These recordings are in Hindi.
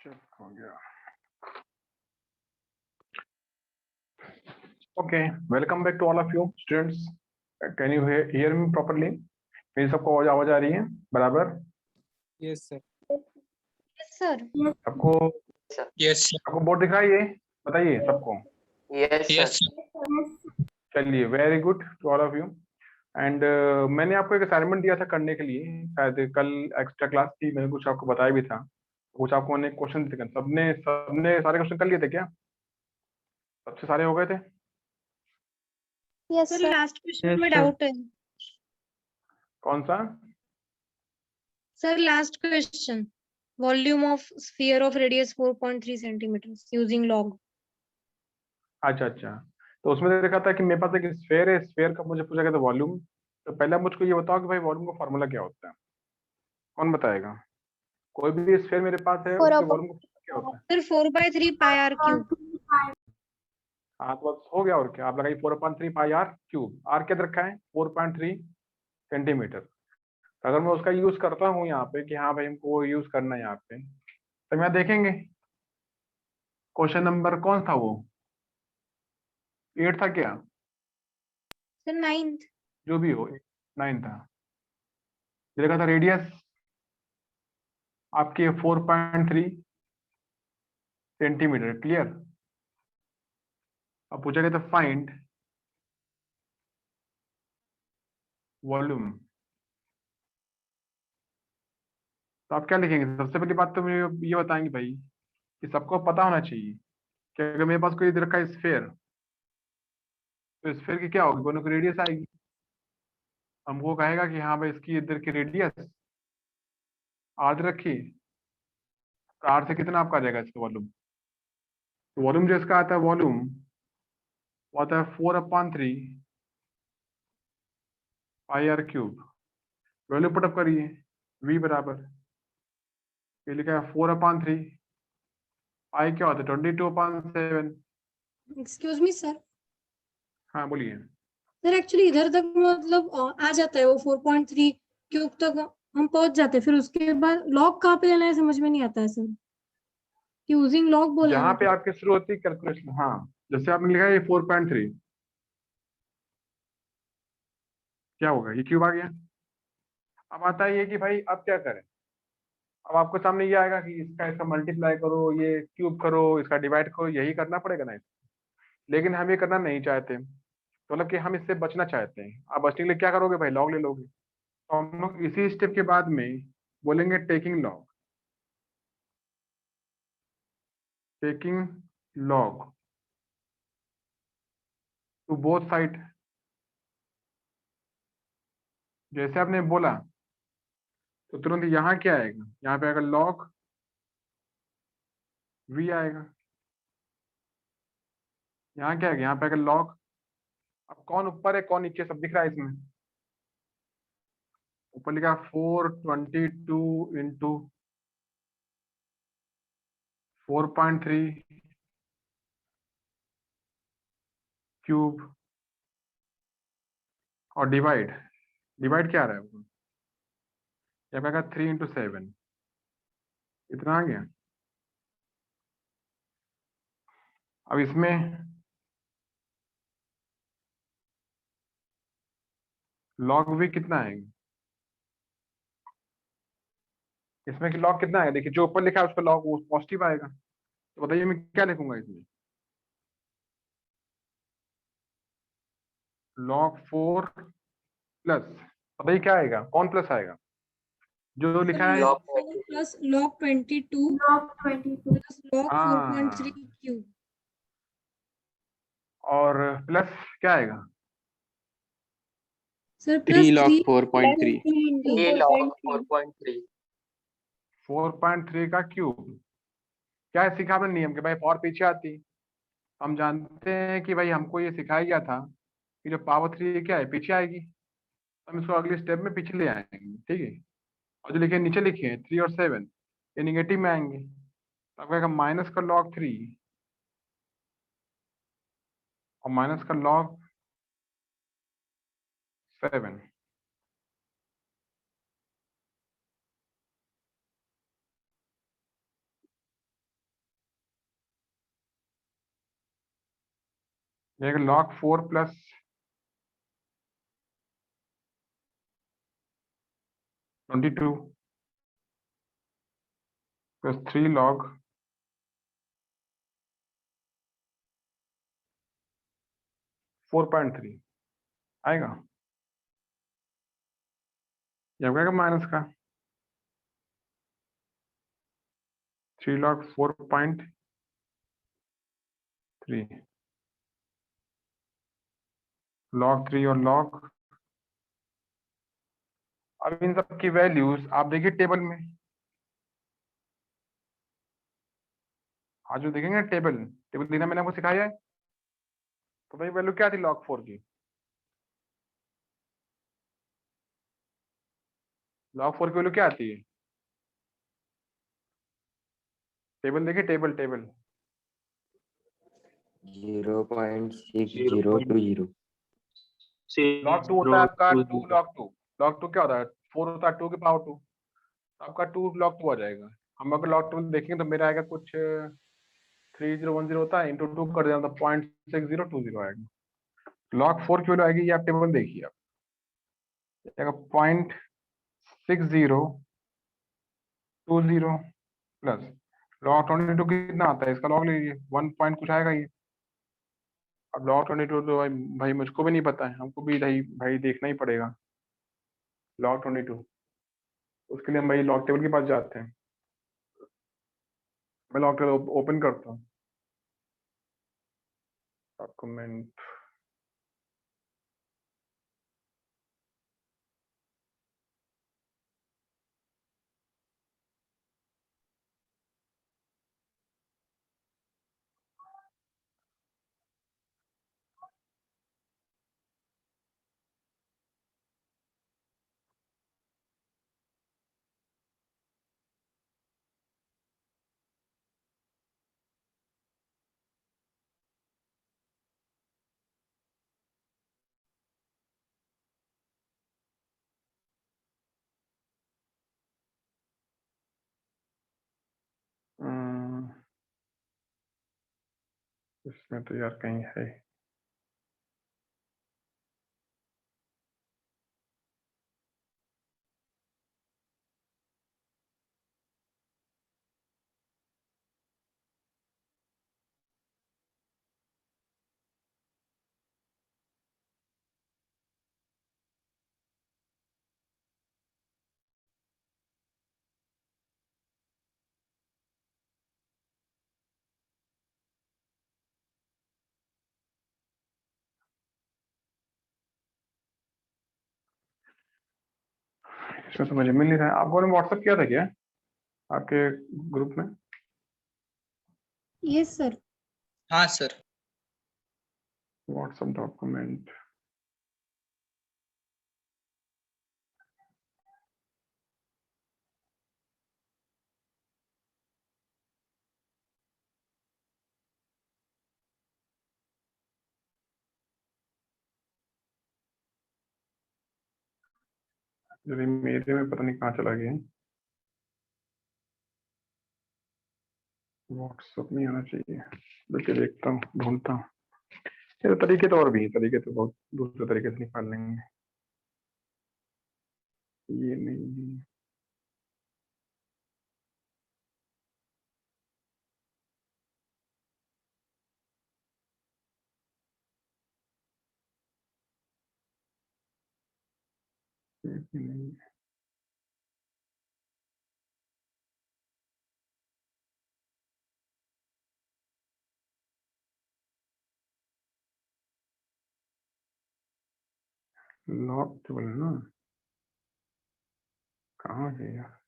चेक हो गया। Okay, welcome back to all of you students. Can you hear me properly? मेरी सबको आवाज आ रही है बराबर? Yes sir. Yes sir. सबको यस सबको बोर्ड दिख रहा है? ये बताइए सबको। यस चलिए, very good to all of you. And मैंने आपको एक असाइनमेंट दिया था करने के लिए, शायद कल एक्स्ट्रा क्लास थी, मैंने कुछ आपको बताया भी था। कुछ आपको मैंने क्वेश्चन दिए थे, सबने सबने सारे क्वेश्चन कर लिए थे क्या? सबसे सारे हो गए थे? यस सर, लास्ट क्वेश्चन में डाउट है कौन सा? Sir. Last question, volume of sphere of radius 4.3 centimetre using log. अच्छा अच्छा, तो उसमें देखा था कि मेरे पास एक स्फेयर है, स्फेयर का मुझे पूछा गया था वॉल्यूम। तो पहले मुझको ये बताओ कि भाई वॉल्यूम का फॉर्मूला क्या होता है? कौन बताएगा? कोई भी स्फेयर मेरे पास है, उसके वॉल्यूम का फॉर्मूला क्या होता है? Sir 4/3 pi r cube. हाँ, तो बस हो गया। और क्या आप लगाइए, 4/3 पाई r क्यूब। आर क्या रखा है? 4.3 सेंटीमीटर। अगर मैं उसका यूज करता हूँ यहाँ पे कि हाँ भाई हमको यूज करना है यहाँ पे, तो यहाँ देखेंगे क्वेश्चन नंबर कौन था वो? 8 था क्या? Sir 9th। जो भी हो, 9 था। ये लिखा था रेडियस आपकी 4.3 सेंटीमीटर। क्लियर? अब पूछा गया था फाइंड वॉल्यूम। तो आप क्या लिखेंगे? सबसे पहली बात तो मुझे ये बताएंगे भाई कि सबको पता होना चाहिए कि अगर मेरे पास कोई इधर का स्फेयर, तो स्फेयर की क्या होगी? दोनों की रेडियस आएगी। हमको कहेगा कि हाँ भाई इसकी इधर की रेडियस आर रखी, तो आर से कितना आपका आ जाएगा इसका वॉल्यूम? तो वॉल्यूम जो इसका आता है, वॉल्यूम वो आता है 4/3 पाई r क्यूब। वैल्यू पुटअप करिए, v बराबर, ये लिखा है 4/3 पाई क्या होता है? 22/7। Excuse me sir. हाँ बोलिए। सर एक्चुअली इधर तक मतलब आ जाता है वो 4.3 क्यूब तक हम पहुंच जाते हैं, फिर उसके बाद लॉग कहाँ पे लेना है समझ में नहीं आता है सर। यूजिंग लॉग बोला है जहाँ ना पे तो। आपकी शुरू होती है कैलकुलेशन, हाँ, जैसे आपने लिखा है ये 4.3, क्या होगा? ये क्यूब आ गया। अब आता है ये कि भाई अब क्या करें? अब आपको सामने ये आएगा कि इसका इसका मल्टीप्लाई करो, ये क्यूब करो, इसका डिवाइड करो, यही करना पड़ेगा ना। लेकिन हम ये करना नहीं चाहते, तो मतलब कि हम इससे बचना चाहते हैं। आप बचने के लिए क्या करोगे भाई? लॉग ले लोगे। तो हम लोग इसी स्टेप के बाद में बोलेंगे taking log. Taking log to both side. जैसे आपने बोला तो तुरंत यहाँ क्या आएगा? यहाँ पे आएगा लॉग v आएगा। यहाँ क्या आएगा? यहाँ पे आएगा लॉग। अब कौन ऊपर है कौन नीचे सब दिख रहा है इसमें। ऊपर लिखा 422 इंटू 4.3 क्यूब और डिवाइड। डिवाइड क्या आ रहा है? यहाँ पे आएगा 3 इंटू 7। इतना आ गया। अब इसमें लॉग v कितना आएगा? इसमें कि लॉग कितना आएगा? देखिए जो ऊपर लिखा है उस पर लॉग पॉजिटिव आएगा। तो बताइए मैं क्या लिखूंगा इसमें? log 4 प्लस, बताइए क्या आएगा? कौन प्लस आएगा? जो लिखा है log 4 plus log 22 plus log 4.3 हाँ, क्यूब। और प्लस क्या आएगा? सर प्लस 3 log 3 4.3 4.3 का क्यूब। क्या है सीखा आपने नियम के भाई? पावर पीछे आती। हम जानते हैं कि भाई हमको ये सिखाया गया था कि जो पावर 3 क्या है, पीछे आएगी। हम इसको अगले स्टेप में पीछे ले आएंगे, ठीक है। और जो लिखे नीचे लिखे 3 और 7, ये निगेटिव में आएंगे। तो आपका माइनस का log 3 और माइनस का log 7। log 4 plus 22 plus 3 log 4.3 आएगा, ये क्या माइनस का 3 log 4.3 log 3 और log, अब इन सब की वैल्यूज आप देखिए टेबल में, आज जो देखेंगे टेबल टेबल देना मैंने आपको सिखाया है। तो भाई वैल्यू क्या थी log 4 की, log 4 की वैल्यू क्या आती है, टेबल देखिए टेबल टेबल 0.6020 log 2 होता है आपका 2 log 2, log 2 क्या होता है 4 होता है 2 की पावर 2, आपका 2 log 2 आ जाएगा। हम अगर log 2 देखेंगे तो मेरा आएगा कुछ 3010 होता है इंटू 2 कर देना तो 0.6020 आएगा। log 4 की वैल्यू आएगी, ये आप टेबल देखिए, आप आएगा 0.6020 प्लस log 22 कितना आता है, इसका log ले लीजिए 1 पॉइंट कुछ आएगा ये। अब log 22 तो भाई मुझको भी नहीं पता है, हमको भी भाई देखना ही पड़ेगा log 22, उसके लिए हम भाई log टेबल के पास जाते हैं। मैं log टेबल ओपन करता हूँ, डॉक्यूमेंट इसमें तो यार कहीं है, इसमें तो मुझे मिल नहीं रहा है। आपको ने व्हाट्सएप किया था क्या आपके ग्रुप में? Yes sir. हाँ सर। व्हाट्सएप डॉक्यूमेंट मेरे में पता नहीं कहाँ चला गया, व्हाट्सएप नहीं आना चाहिए, देखिए देखता हूँ ढूंढता हूँ। ये तरीके तो और भी हैं, तरीके तो बहुत दूसरे तरीके से निकाल लेंगे, ये नहीं ये भी नहीं। लॉक टेबल है ना, कहाँ है यार,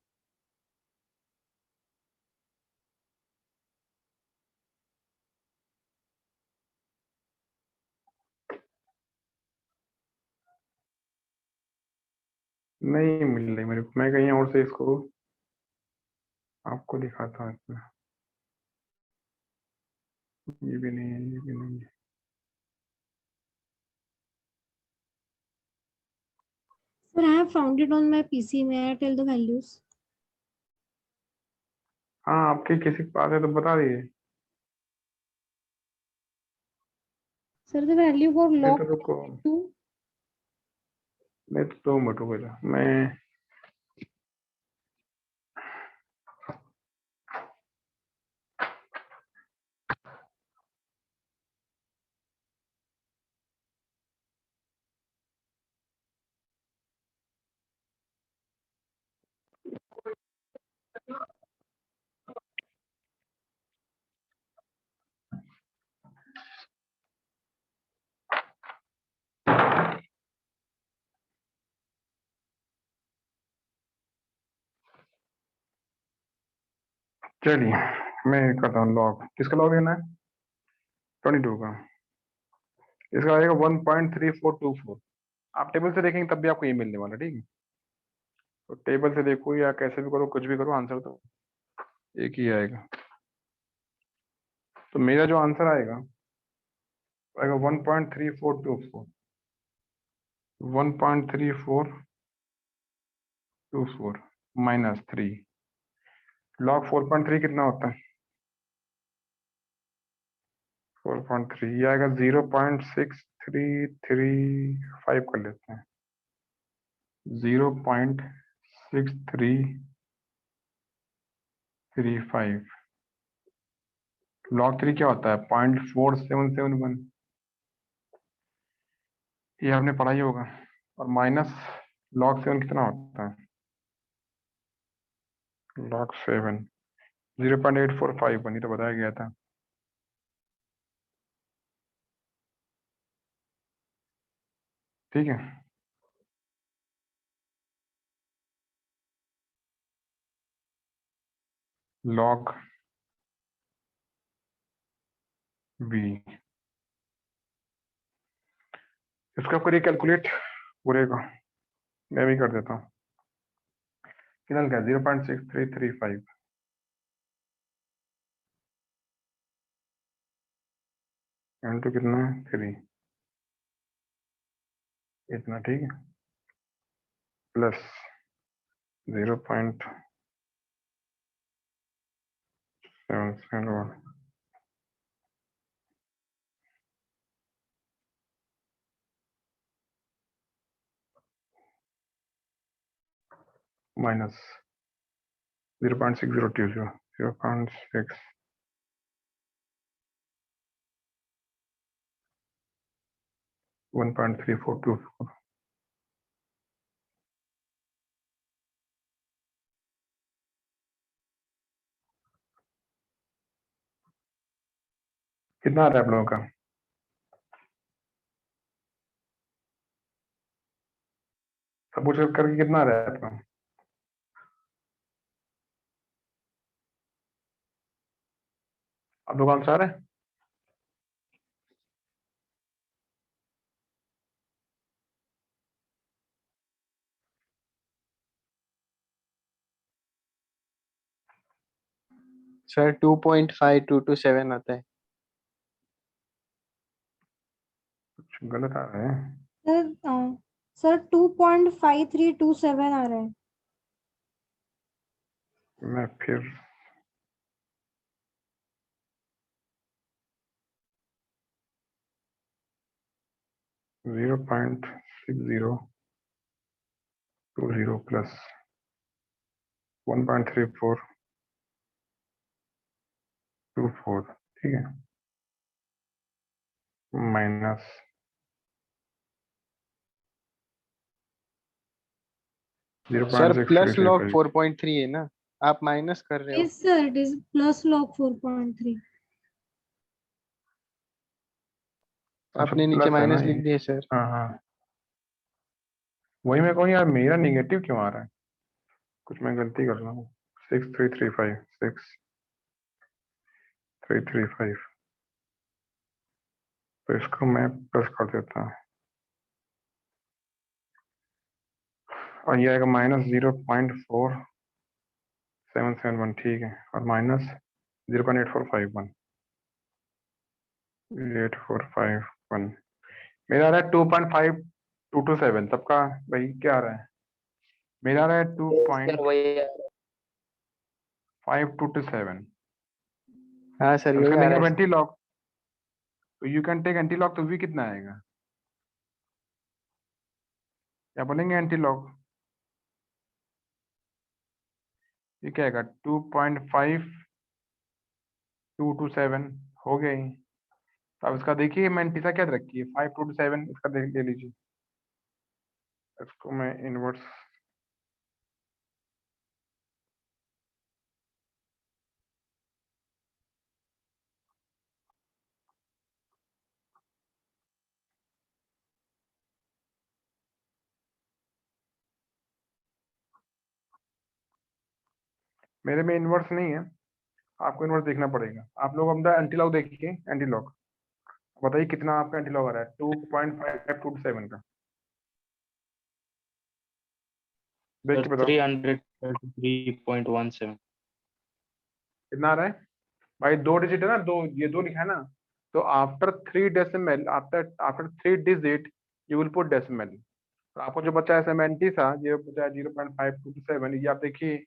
नहीं मिल रही मेरे को, मैं कहीं और से इसको आपको दिखाता हूँ इसमें, ये भी नहीं है, ये भी नहीं है। Sir, I have found it on my PC. May I tell the values? हाँ आपके किसी के पास है तो बता दीजिए। सर द वैल्यू फॉर नहीं लॉग तो रुको, 2 नहीं तो 2 मिनट रुको जरा, मैं चलिए मैं करता हूँ लॉग। किसका लॉग लेना है? 22 का। इसका आएगा 1.3424। आप टेबल से देखेंगे तब भी आपको ये मिलने वाला, ठीक है। तो टेबल से देखो या कैसे भी करो, कुछ भी करो, आंसर तो एक ही आएगा। तो मेरा जो आंसर आएगा 1.3424, 1.3424 -3 log 4.3 कितना होता है? 4.3 ये आएगा 0.6335 कर लेते हैं। 0.6335 log 3 क्या होता है? 0.4771। ये आपने पढ़ा ही होगा। और माइनस log 7 कितना होता है? log 7 0.8451, ये तो बताया गया था। ठीक है, log b इसका करिए कैलकुलेट पूरे का, मैं भी कर देता हूँ। कितना क्या? 0.6335 इंटू कितना है? 3, इतना, ठीक है, प्लस 0.771 माइनस 0.6020, 0.6 1.3424 कितना आ रहा है आप लोगों का? सब कुछ करके कितना आ रहा है आपका? आप लोग आंसर आ रहे हैं? सर 2.5227 आता है। कुछ गलत आ रहा है। सर सर 2.5327 आ रहा है। मैं फिर (0.6020 प्लस 1.3424, ठीक है, माइनस सर प्लस लॉग 0.6335। 4.3 है ना, आप माइनस कर रहे हो। Yes sir, it is plus log 4.3। अच्छा आपने नीचे प्लस है ना माइनस ये? लिख दिए सर। हाँ हाँ, वही मैं कहूँ यार, मेरा निगेटिव क्यों आ रहा है? कुछ मैं गलती कर रहा हूँ। 6335, 6335, तो इसको मैं प्लस कर देता हूँ और ये आएगा -0.4771, ठीक है, और माइनस 0.8451, 8451 मेरा आ रहा है 2.5227। सबका भाई क्या आ रहा है? मेरा आ रहा है सर वही 2.5227। हाँ सर तो यही इसका आ रहा है। निगेटिव लॉग तो you can take anti log, तो v कितना आएगा, क्या बोलेंगे एंटी लॉग, ये क्या आएगा 2.5227 हो गया ही। तो अब इसका देखिए मैंने टीसा क्या रखी है 527, इसका देख ले लीजिए, इसको मैं इनवर्स मेरे में इनवर्स नहीं है, आपको इनवर्स देखना पड़ेगा। आप लोग अपना एंटी लॉग देखिए, एंटी लॉग बताइए कितना आपका एंटी लॉग आ रहा है 2.5227 का, देख के बताओ 333.17। कितना आ रहा है भाई, 2 डिजिट है ना, दो ये 2 लिखा है ना, तो after 3 decimal, after after 3 digit you will put decimal. तो आपको जो बचा है सेवेंटी था, ये बचा है 0.5227, ये आप देखिए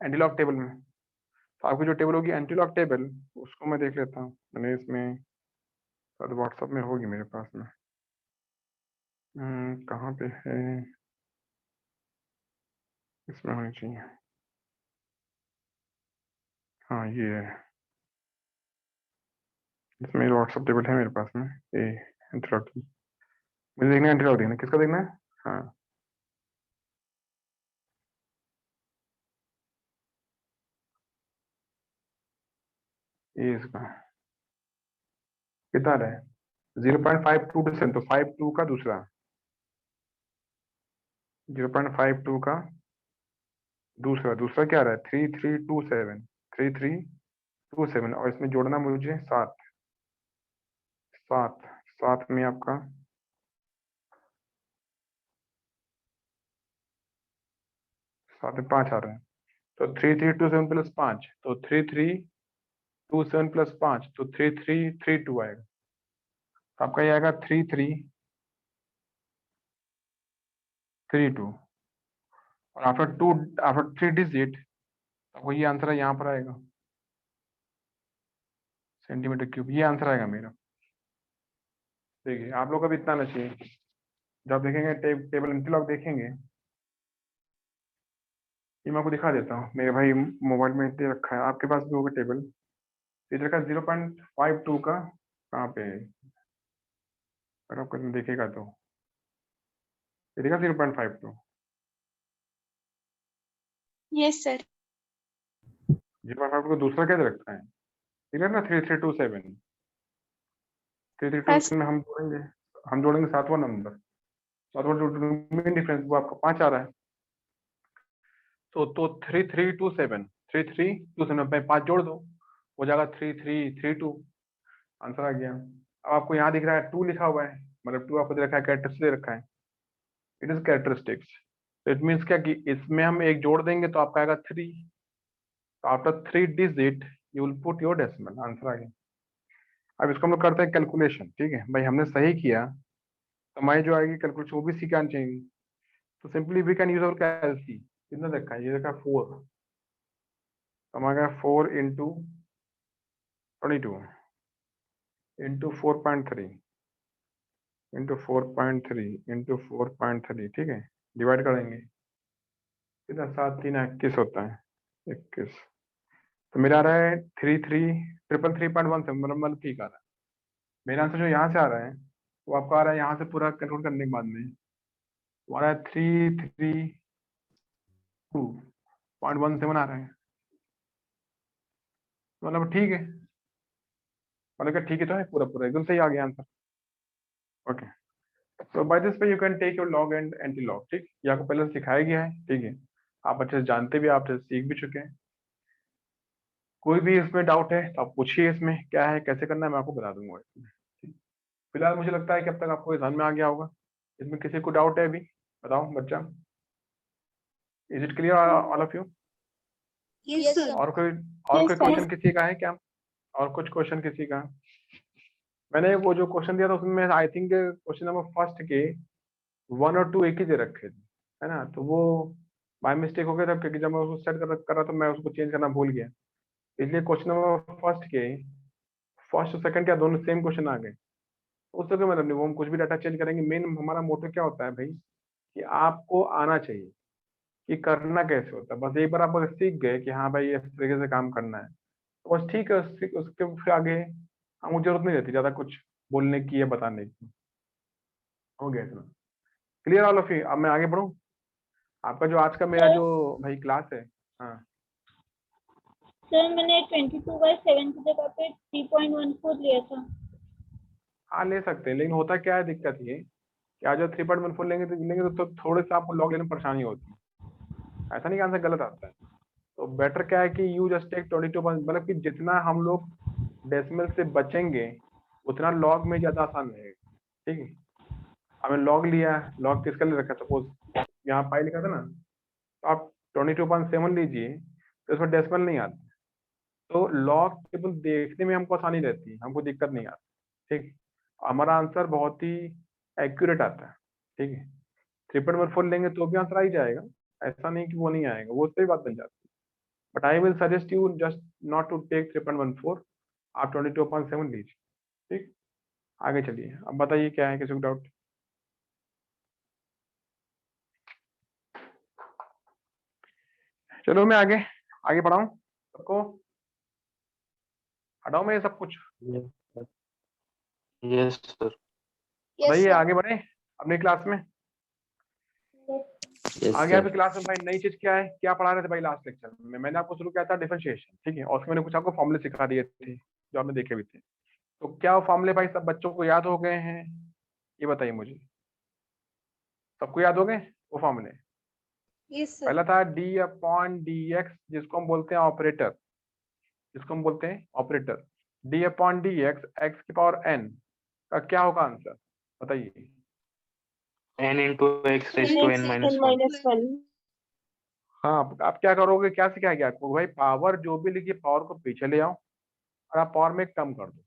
एंटीलॉग टेबल में। तो आपकी जो टेबल होगी एंटीलॉग टेबल, उसको मैं देख लेता हूँ, मैंने इसमें शायद व्हाट्सएप में होगी मेरे पास में, कहाँ पे है, इसमें होनी चाहिए, हाँ ये है, इसमें व्हाट्सएप टेबल है मेरे पास में, ये एंटीलॉग, मुझे देखना है एंटीलॉग, देखना किसका देखना है, हाँ ये इसका कितना रहा है 0.52%, तो 52 का दूसरा 0.52 का दूसरा दूसरा क्या रहा है 3327 और इसमें जोड़ना मुझे 7 7 7 में आपका 7 में 5 आ रहा है, तो 3327 प्लस 5, तो 3327 प्लस 5, तो 3332 आएगा। तो आपका ये आएगा 3332, और आफ्टर 3 डिजिट आपको ये आंसर है, यहाँ पर आएगा सेंटीमीटर क्यूब, ये आंसर आएगा मेरा। देखिए आप लोग का भी इतना आना चाहिए, जब देखेंगे टेबल एंटीलॉग देखेंगे, ये मैं आपको दिखा देता हूँ, मेरे भाई मोबाइल में दे रखा है, आपके पास भी होगा टेबल, इधर का 0.52 का कहाँ पे है, अगर आप कहीं देखेगा तो ये देखा 0.52, यस सर। 0.52 को दूसरा क्या दे रखा है, ठीक है ना 3327 में हम जोड़ेंगे 7वां नंबर, 7वां जो मेन डिफरेंस वो आपका 5 आ रहा है, तो 3327 में 5 जोड़ दो, हो जाएगा 3332, आंसर आ गया। अब आपको यहाँ दिख रहा है 2 लिखा हुआ है, मतलब 2 आपको दे रखा है, कैरेक्टरिस्टिक दे रखा है, इट इज कैरेक्टरिस्टिक्स, तो इट मीन्स क्या कि इसमें हम एक जोड़ देंगे तो आपका आएगा 3, तो after 3 digit you will put your decimal, answer आ गया। अब इसको हम लोग करते हैं कैलकुलेशन, ठीक है भाई, हमने सही किया तो हमारी जो आएगी कैलकुलेशन वो भी सीखना चाहिए, तो simply we can use our calci, कितना देखा है, ये देखा 4, तो हमारा 4 इंटू 22 इंटू 4.3 इंटू 4.3 इंटू 4.3, ठीक है, डिवाइड करेंगे कितना, 7×3=21 होता है, 21, तो मेरा आ रहा है 3333.17, मतलब ठीक आ रहा है मेरा आंसर। जो यहाँ से आ रहा है वो आपका आ रहा है यहाँ से पूरा कैलकुलेट करने के बाद में वो आ रहा है 332.17 आ रहा है, मतलब ठीक है, मतलब क्या ठीक है, तो है पूरा पूरा एकदम सही आ गया आंसर। ओके, तो by this way you can take your log and anti log, ठीक, ये आपको पहले से सिखाया गया है, ठीक है, आप अच्छे से जानते भी, आप अच्छे से सीख भी चुके हैं। कोई भी इसमें डाउट है तो आप पूछिए, इसमें क्या है कैसे करना है मैं आपको बता दूंगा इसमें, ठीक। फिलहाल मुझे लगता है कि अब तक आपको समझ में आ गया होगा, इसमें किसी को डाउट है अभी, बताओ बच्चा, is it clear all of you, yes sir. और कोई Yes, sir. क्वेश्चन किसी का है क्या, और कुछ क्वेश्चन किसी का, मैंने वो जो क्वेश्चन दिया था उसमें I think question number first के 1 और 2 एक ही दे रखे थे, है ना, तो वो बाय मिस्टेक हो गया था, क्योंकि जब मैं उसको सेट कर रहा था मैं उसको चेंज करना भूल गया, इसलिए क्वेश्चन नंबर फर्स्ट के फर्स्ट और सेकंड क्या दोनों सेम क्वेश्चन आ गए, उससे कोई मतलब नहीं, वो हम कुछ भी डाटा चेंज करेंगे। मेन हमारा मोटो क्या होता है भाई, कि आपको आना चाहिए कि करना कैसे होता है। बस एक बार आप अगर सीख गए कि हाँ भाई इस तरीके से काम करना है, तो बस ठीक है। उसके फिर आगे हमको जरूरत नहीं रहती ज्यादा कुछ बोलने की या बताने की। हो गया इतना क्लियर ऑल ऑफ यू। अब मैं आगे बढ़ूँ। आपका जो आज का मेरा जो भाई क्लास है, हाँ सर मैंने 22/7 की जगह पे 3.14 लिया था। हाँ ले सकते हैं, लेकिन होता क्या है, दिक्कत ये कि आज 3.14 लेंगे तो थोड़े से आपको लॉग लेने में परेशानी होती है। ऐसा नहीं कि आंसर गलत आता है। तो बेटर क्या है कि यू जस्ट टेक 22, मतलब कि जितना हम लोग डेसिमल से बचेंगे उतना लॉग में ज्यादा आसान रहेगा। ठीक है, हमने लॉग लिया, लॉग किसका ले रखा, सपोज यहाँ पाई लिखा था ना, तो आप 22.7 लीजिए, तो इसमें डेसिमल नहीं आता, तो लॉग टेबल देखने में हमको आसानी रहती है, हमको दिक्कत नहीं आती। ठीक, हमारा आंसर बहुत ही एक्यूरेट आता है। ठीक है, 3.14 लेंगे तो भी आंसर आ ही जाएगा, ऐसा नहीं कि वो नहीं आएगा, वो सही बात बन जाती है। But I will suggest you just not to take 3.14, आप 22.7 लीजिए। ठीक, आगे चलिए, अब बताइए क्या है, किसी को डाउट? चलो मैं आगे आगे बढ़ाऊं सबको, हटाओ मैं ये सब कुछ, यस सर। बताइए आगे बढ़े अपनी क्लास में। यस आगे सर। आपकी क्लास में भाई नई चीज क्या है, क्या पढ़ा रहे थे भाई लास्ट लेक्चर में? मैंने आपको शुरू किया था डिफरेंशिएशन, ठीक है, और उसमें मैंने कुछ आपको फॉर्मूले सिखा दिए थे जो आपने देखे भी थे। तो क्या वो फॉर्मूले भाई सब बच्चों को याद हो गए हैं, ये बताइए मुझे। सबको याद हो गए वो फॉर्मूले? Yes sir. पहला था d/dx, जिसको हम बोलते हैं ऑपरेटर, जिसको हम बोलते हैं ऑपरेटर। d/dx x⁴n का क्या होगा आंसर, बताइए। n into x raised to n minus 1। हाँ, आप क्या करोगे, क्या सिखाएंगे आपको भाई, पावर जो भी लिखिए पावर को पीछे ले आओ और आप पावर में कम कर दो,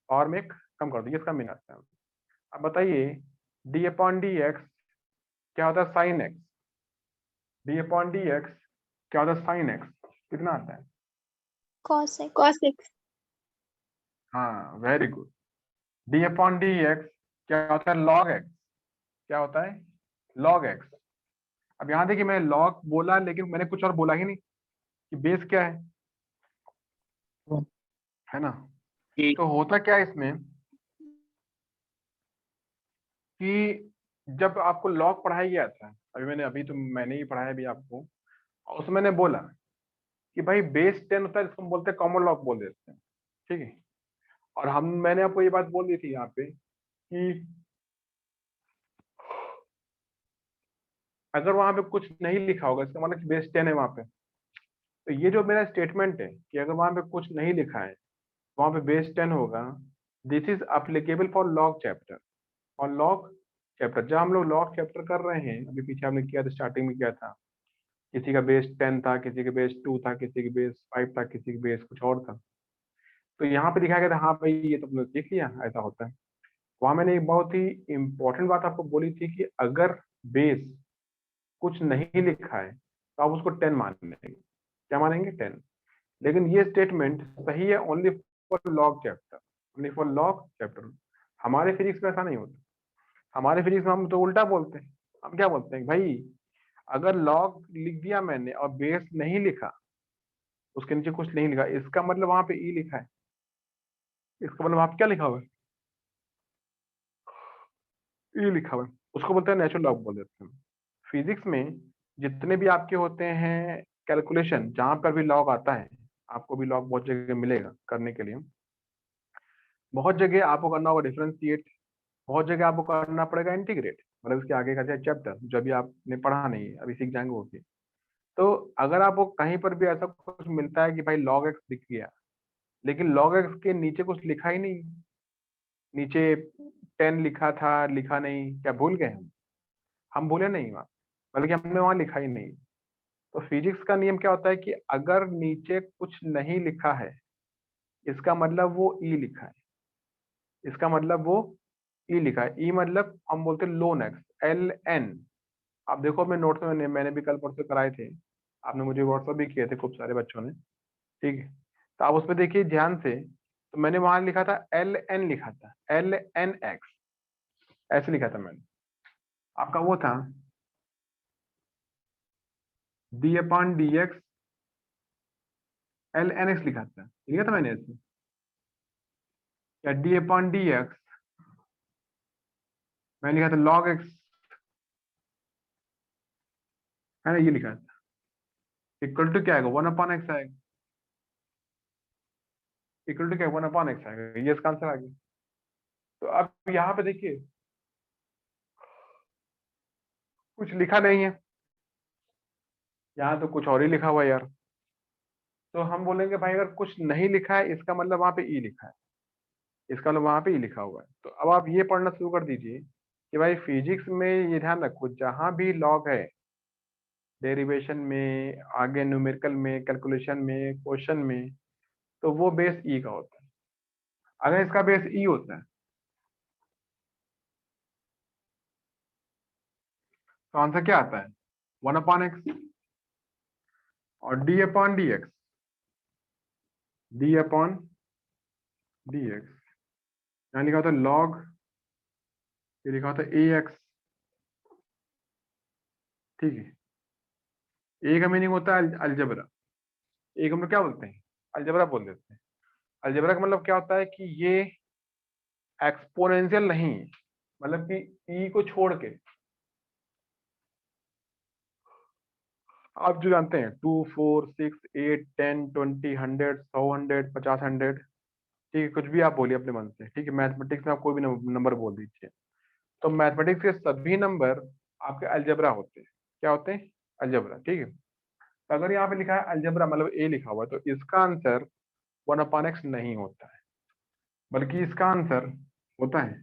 पावर में कम कर दो, ये इसका मीन आता है। अब बताइए d/dx क्या होता है साइन x, d/dx क्या होता है साइन x, कितना आता है? cos x। हाँ वेरी गुड। d/dx क्या होता है log x, क्या होता है log x। अब यहाँ देखिए मैंने log बोला लेकिन मैंने कुछ और बोला ही नहीं कि बेस क्या है ना। तो होता क्या है इसमें कि जब आपको log पढ़ाया गया था, मैंने ही पढ़ाया भी आपको, और उसमें मैंने बोला कि भाई बेस 10 होता है, जिसको हम बोलते हैं कॉमन लॉग बोल देते हैं। ठीक है, और मैंने आपको ये बात बोल दी थी यहाँ पे कि अगर वहां पे कुछ नहीं लिखा होगा इसका मतलब कि बेस 10 है वहां पे। तो ये जो मेरा स्टेटमेंट है कि अगर वहां पे कुछ नहीं लिखा है वहां पे बेस 10 होगा, this is applicable for log chapter. और लॉग चैप्टर जब हम लोग लॉग चैप्टर कर रहे हैं, अभी पीछे हमने किया था, स्टार्टिंग में किया था, किसी का बेस 10 था, किसी का बेस 2 था, किसी का बेस 5 था, किसी का बेस कुछ और था। तो यहाँ पे दिखाया गया था हाँ भाई ये तो तुमने सीख लिया, ऐसा होता है। वहां मैंने एक बहुत ही इंपॉर्टेंट बात आपको बोली थी कि अगर बेस कुछ नहीं लिखा है तो आप उसको 10 मान लेंगे। क्या मानेंगे? 10। लेकिन ये स्टेटमेंट सही है only for log chapter, only for log chapter. हमारे फिजिक्स में ऐसा नहीं होता। हमारे फिजिक्स में हम तो उल्टा बोलते हैं। हम क्या बोलते हैं भाई, अगर लॉग लिख दिया मैंने और बेस नहीं लिखा, उसके नीचे कुछ नहीं लिखा, इसका मतलब वहां पे ई लिखा है, इसका मतलब आप क्या लिखा हुआ है, ई लिखा हुआ है, उसको बोलते हैं नेचुरल लॉग बोल देते हैं। फिजिक्स में जितने भी आपके होते हैं कैलकुलेशन, जहां पर भी लॉग आता है, आपको भी लॉग बहुत जगह मिलेगा करने के लिए। बहुत जगह आपको करना होगा डिफरेंशिएट, बहुत जगह आपको करना पड़ेगा इंटीग्रेट, मतलब इसके आगे का चैप्टर जो अभी आपने पढ़ा नहीं है, अभी सीख जाएंगे वो भी। तो अगर आपको कहीं पर भी ऐसा कुछ मिलता है कि भाई log x दिख गया, लेकिन log x के नीचे कुछ लिखा ही नहीं, नीचे 10 लिखा था, लिखा नहीं, क्या भूल गए हम भूले नहीं वहाँ, बल्कि हमने वहाँ लिखा ही नहीं। तो फिजिक्स का नियम क्या होता है कि अगर नीचे कुछ नहीं लिखा है, इसका मतलब वो ई लिखा है, इसका मतलब वो ई लिखा है। ई मतलब हम बोलते हैं लोन एक्स, LN। आप देखो अपने नोट्स में, मैंने भी कल परसों कराए थे, आपने मुझे व्हाट्सअप भी किए थे खूब सारे बच्चों ने। ठीक है, तो आप उसमें देखिए ध्यान से तो मैंने वहां लिखा था ln, लिखा था lnx, ऐसे लिखा था मैंने। आपका वो था d/dx lnx लिखा था मैंने ऐसे, या d/dx मैंने लिखा था log x, है ना, ये लिखा था। इक्वल टू क्या आएगा, 1/x आएगा। इक्वल टू क्या, 1/x आएगा, ये इसका आंसर आ गया। तो अब यहाँ पे देखिए कुछ लिखा नहीं है, यहाँ तो कुछ और ही लिखा हुआ है यार। तो हम बोलेंगे भाई अगर कुछ नहीं लिखा है इसका मतलब वहां पे ई लिखा है, इसका मतलब वहां पे ई लिखा हुआ है। तो अब आप ये पढ़ना शुरू कर दीजिए कि भाई फिजिक्स में ये ध्यान रखो, जहां भी लॉग है, डेरिवेशन में, आगे न्यूमेरिकल में, कैलकुलेशन में, क्वेश्चन में, तो वो बेस ई का होता है। अगर इसका बेस ई होता है तो आंसर क्या आता है, 1/x और d/dx, d/dx यहाँ लिखा होता है log, ये लिखा होता है ax, ठीक है। ए का मीनिंग होता है अलजबरा, ए को हम लोग क्या बोलते हैं, अलजबरा बोल देते हैं। अलजबरा का मतलब क्या होता है कि ये एक्सपोनेंशियल नहीं है, मतलब कि ई को छोड़ के आप जो जानते हैं 2 4 6 8 10 20 100 100 100 50 100, ठीक है, कुछ भी आप बोलिए अपने मन से, ठीक है। मैथमेटिक्स में आप कोई भी नंबर बोल दीजिए। तो मैथमेटिक्स के सभी नंबर आपके अलजबरा होते हैं, क्या होते हैं, अलजबरा, ठीक है। तो अगर यहाँ पे लिखा है अलजबरा मतलब ए लिखा हुआ है, तो इसका आंसर 1/x नहीं होता है, बल्कि इसका आंसर होता है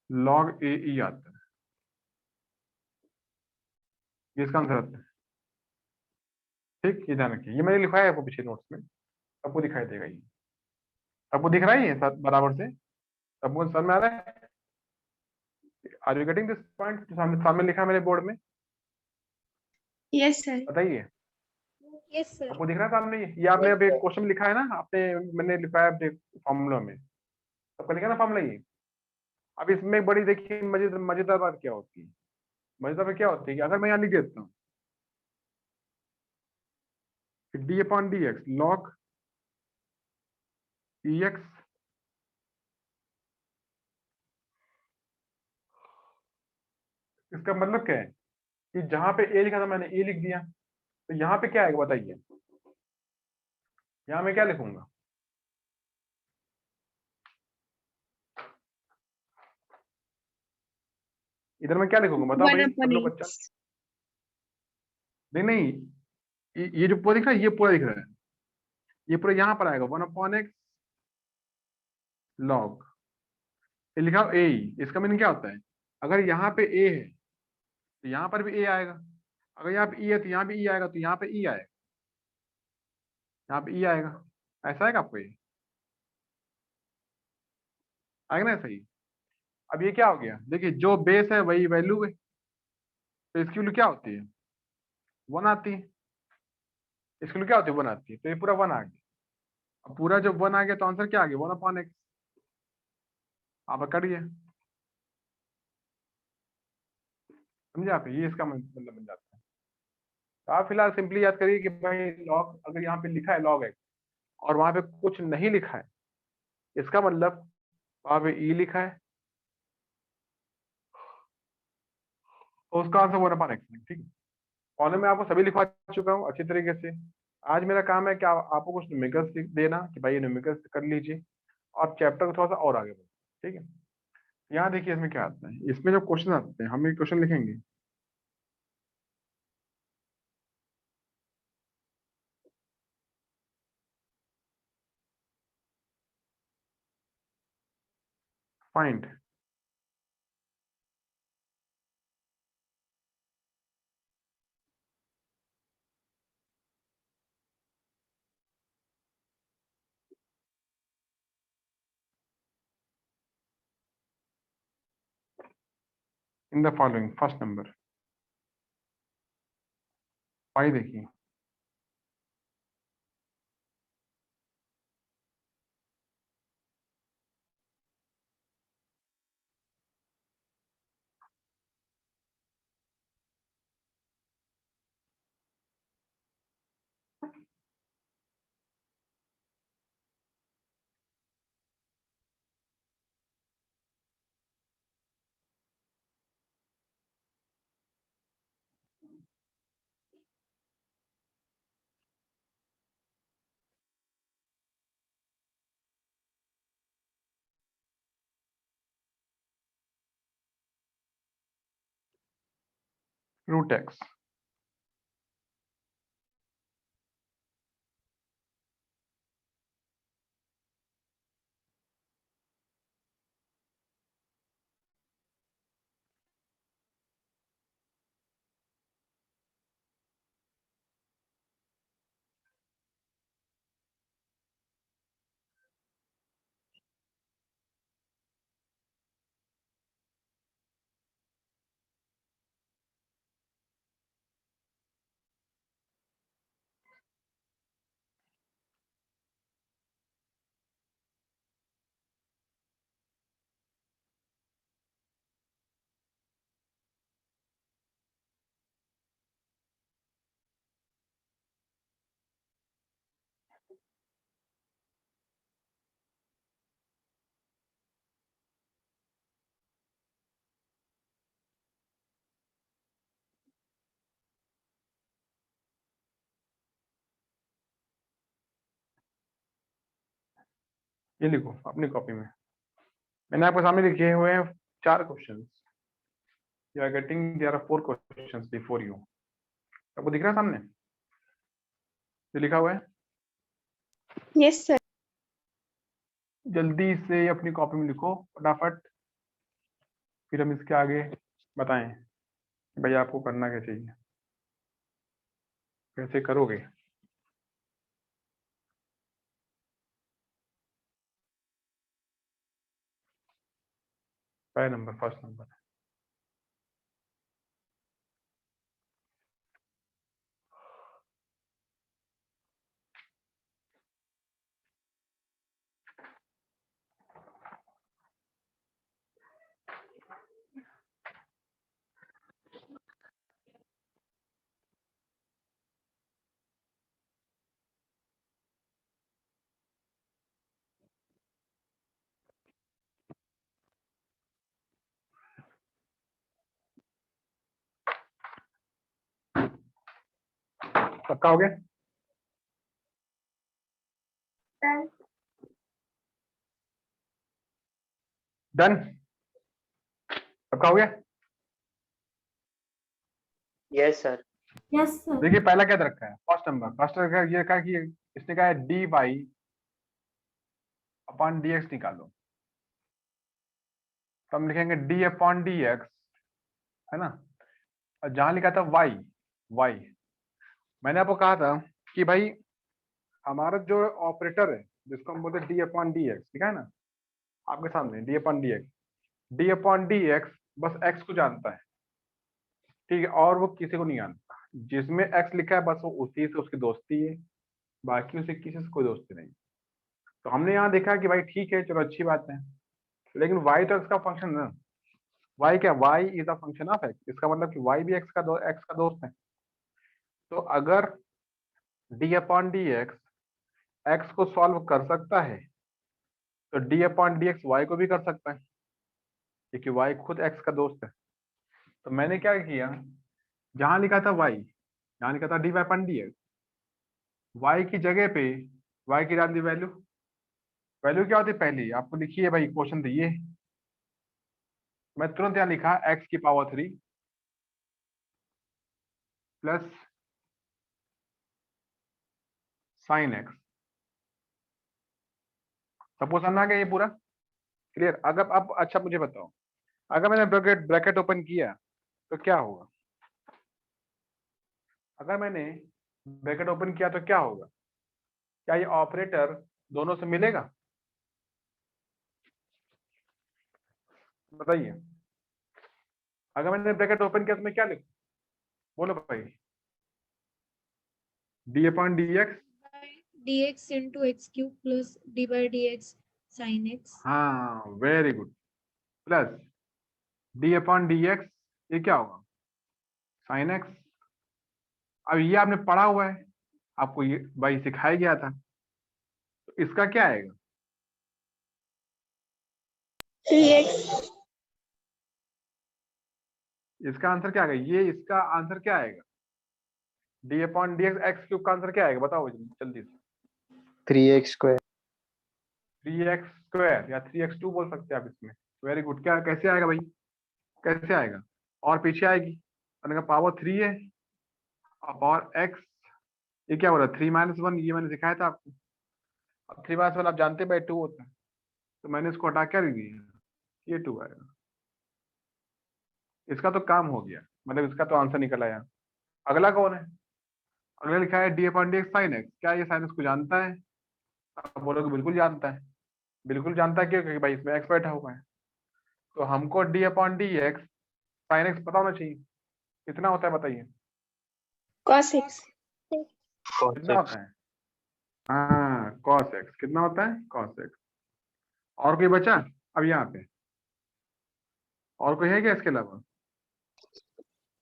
log ए ई आता है, ये इसका आंसर आता है, ठीक। ये ध्यान रखिए, ये मैंने लिखा है आपको पिछले नोट्स में, सबको दिखाई देगा ये, सबको दिख रहा है ये सब बराबर से, सबको समझ में आ रहा है। Are you getting this point, सामने सामने लिखा है मेरे बोर्ड में, यस सर। बताइए यस सर। आपको दिख रहा है सामने ये आपने अभी क्वेश्चन लिखा है ना आपने, मैंने लिखा है फॉर्मूला में, सबका लिखा है ना फॉर्मूला ये। अब इसमें एक बड़ी देखिए मजेदार बात क्या होती है, मजेदार बात क्या होती है कि अगर मैं यहाँ लिख देता हूँ d/dx log ex, इसका मतलब क्या है कि जहां पे ए लिखा था मैंने ए लिख दिया, तो यहाँ पे क्या आएगा बताइए, यहाँ मैं क्या लिखूंगा, इधर मैं क्या लिखूंगा बताओ भाई सब लोग, बच्चा। नहीं नहीं, ये जो पूरा दिख रहा है ये पूरा दिख रहा है, ये पूरा यहाँ पर आएगा 1/x log, ये लिखा ए, इसका मीनिंग क्या होता है, अगर यहाँ पे ए है तो यहाँ पर भी ए आएगा, अगर यहाँ पे ई है तो यहाँ भी ई आएगा, तो यहाँ पे ई आएगा, यहाँ पे ई आएगा, ऐसा आएगा आपको, ये आएगा ना, सही। अब ये क्या हो गया, देखिए जो बेस है वही वैल्यू है, तो इसकी वैल्यू क्या होती है, 1 आती है, इसकी वैल्यू क्या होती है, 1 आती है, तो ये पूरा 1 आ गया। अब पूरा जब 1 आ गया तो आंसर क्या आ गया, 1/x, आप करिए, समझे आप, ये इसका मतलब बन जाता है। तो आप फिलहाल सिंपली याद करिए कि भाई लॉग, अगर यहाँ पे लिखा है log x और वहां पे कुछ नहीं लिखा है, इसका मतलब वहां पे ई लिखा है, तो उसका आंसर 1/x है, ठीक है। कॉलम में आपको सभी लिखवा चुका हूँ अच्छी तरीके से। आज मेरा काम है कि आपको कुछ न्यूमेरिकल्स देना कि भाई ये न्यूमेरिकल्स कर लीजिए और चैप्टर को थोड़ा सा और आगे बढ़ो, ठीक है। यहाँ देखिए इसमें क्या आता है, इसमें जो क्वेश्चन आते हैं हम ये क्वेश्चन लिखेंगे, find in the following, first number y देखिए, रूट एक्स, ये लिखो अपनी कॉपी में। मैंने आपके सामने लिखे हुए हैं 4 questions. You are getting there are 4 questions before you. आपको दिख रहा है सामने जो लिखा हुआ है? Yes sir. जल्दी से अपनी कॉपी में लिखो फटाफट, फिर हम इसके आगे बताएं कि भाई आपको करना क्या चाहिए, कैसे करोगे। पहला नंबर, फर्स्ट नंबर। पक्का हो गया? डन? पक्का हो गया? Yes, sir. Yes sir. देखिए पहला क्या रखा है, फर्स्ट नंबर। फर्स्ट नंबर ये कहा कि इसने कहा है D Y upon D x निकालो, तो हम लिखेंगे डी अपॉन डी एक्स, है ना। और जहां लिखा था वाई, वाई मैंने आपको कहा था कि भाई हमारा जो ऑपरेटर है जिसको हम बोलते हैं डी अपॉन डी एक्स, ठीक है ना, आपके सामने D upon D x. D upon D x बस एक्स को जानता है, ठीक है, और वो किसी को नहीं जानता। जिसमें एक्स लिखा है बस वो उसी से उसकी दोस्ती है, बाकी उसे किसी से कोई दोस्ती नहीं। तो हमने यहाँ देखा कि भाई ठीक है, चलो अच्छी बात है, लेकिन वाई तो एक्स का फंक्शन है ना। वाई क्या, y is a function of x, इसका मतलब कि वाई भी एक्स का दोस्त है। तो अगर डी अपॉन डी एक्स को सॉल्व कर सकता है तो d upon D x y को भी कर सकता है, क्योंकि वाई खुद एक्स का दोस्त है। तो मैंने क्या किया, जहां लिखा था वाई, जहां लिखा था d Y upon D x, y की जगह पे वाई की डाल दी वैल्यू। वैल्यू क्या होती है पहली आपको लिखिए, भाई क्वेश्चन दिए, मैं तुरंत यहाँ लिखा एक्स की power 3 plus sine x. Suppose समझ आ गया ये पूरा क्लियर? अगर अब अच्छा मुझे बताओ, अगर मैंने ब्रैकेट ब्रैकेट ओपन किया तो क्या होगा? अगर मैंने ब्रैकेट ओपन किया तो क्या होगा? क्या ये ऑपरेटर दोनों से मिलेगा? बताइए। अगर मैंने ब्रैकेट ओपन किया तो मैं क्या लिखूं? बोलो भाई। D upon D x, dx into x cube plus d by dx sin x. हाँ very good, plus D upon D x, ये क्या होगा, साइन एक्स। अब ये आपने पढ़ा हुआ है, आपको ये भाई सिखाया गया था, तो इसका क्या आएगा, 3x, इसका आंसर क्या आएगा, ये इसका आंसर क्या आएगा, D upon D x, x cube का आंसर क्या आएगा बताओ जल्दी से। 3x square. 3x स्क्वायर या 3x2 बोल सकते हैं आप इसमें। वेरी गुड, क्या कैसे आएगा भाई, कैसे आएगा, और पीछे आएगी, पावर 3 है और पावर x, ये क्या बोला 3 - 1, ये मैंने सिखाया था आपको। अब 3 - 1 आप जानते हैं भाई 2 होता है, तो मैंने इसको हटा क्या लिख दिया, ये 2 आएगा। इसका तो काम हो गया, मतलब इसका तो आंसर निकल आया। अगला कौन है, अगला लिखा है D upon D x sine x, क्या ये साइन एक्स को जानता है, आप बोलोगे बिल्कुल जानता है, बिल्कुल जानता है, क्यों, क्योंकि भाई इसमें एक्स बैठा हुआ है। तो हमको D upon D x sine x पता होना चाहिए, कितना होता है बताइए, cos x, Cos कितना x. होता है, हाँ कॉस एक्स, कितना होता है कॉस एक्स। और कोई बचा अब यहाँ पे, और कोई है क्या इसके अलावा,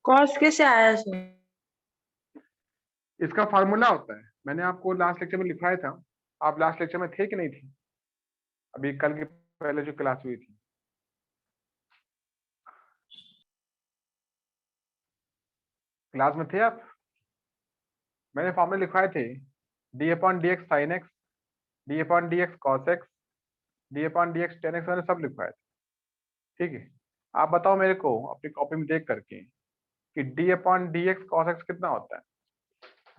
cos कैसे आया इसमें? इसका फार्मूला होता है, मैंने आपको लास्ट लेक्चर में लिखाया था, आप लास्ट लेक्चर में थे कि नहीं थे, अभी कल के पहले जो क्लास हुई थी, क्लास में थे आप, मैंने फॉर्मूले लिखवाए थे, D upon D x sine x, D upon D x cos x, D upon D x tan x, मैंने सब लिखवाए थे, ठीक है। आप बताओ मेरे को अपनी कॉपी में देख करके कि D upon D x cos x कितना होता है,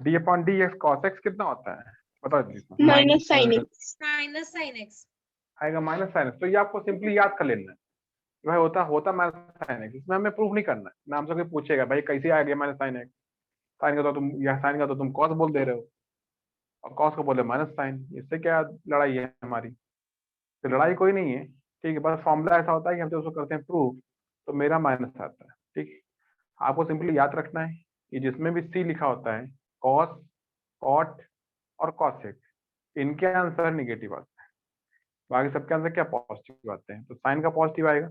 D upon D x cos x कितना होता है, बताओ जल्दी से। minus sin x, Minus sin x. आएगा माइनस साइन एक्स, तो ये आपको सिंपली याद कर लेना है कि भाई होता माइनस साइन एक्स, इसमें हमें प्रूफ नहीं करना है, नाम से कोई पूछेगा भाई कैसे आ गया माइनस साइन एक्स, साइन का तो तुम, या साइन का तो तुम कॉस बोल दे रहे हो, और कॉस को बोले माइनस साइन, इससे क्या लड़ाई है हमारी, तो लड़ाई कोई नहीं है, ठीक है। बस फॉर्मूला ऐसा होता है कि हम जब उसको करते हैं प्रूफ तो मेरा माइनस आता है, ठीक है। आपको सिंपली याद रखना है कि जिसमें भी सी लिखा होता है, कॉस, कॉट और कॉसेक, इनके आंसर निगेटिव आते हैं, बाकी सबके आंसर क्या पॉजिटिव आते हैं। तो साइन का पॉजिटिव आएगा,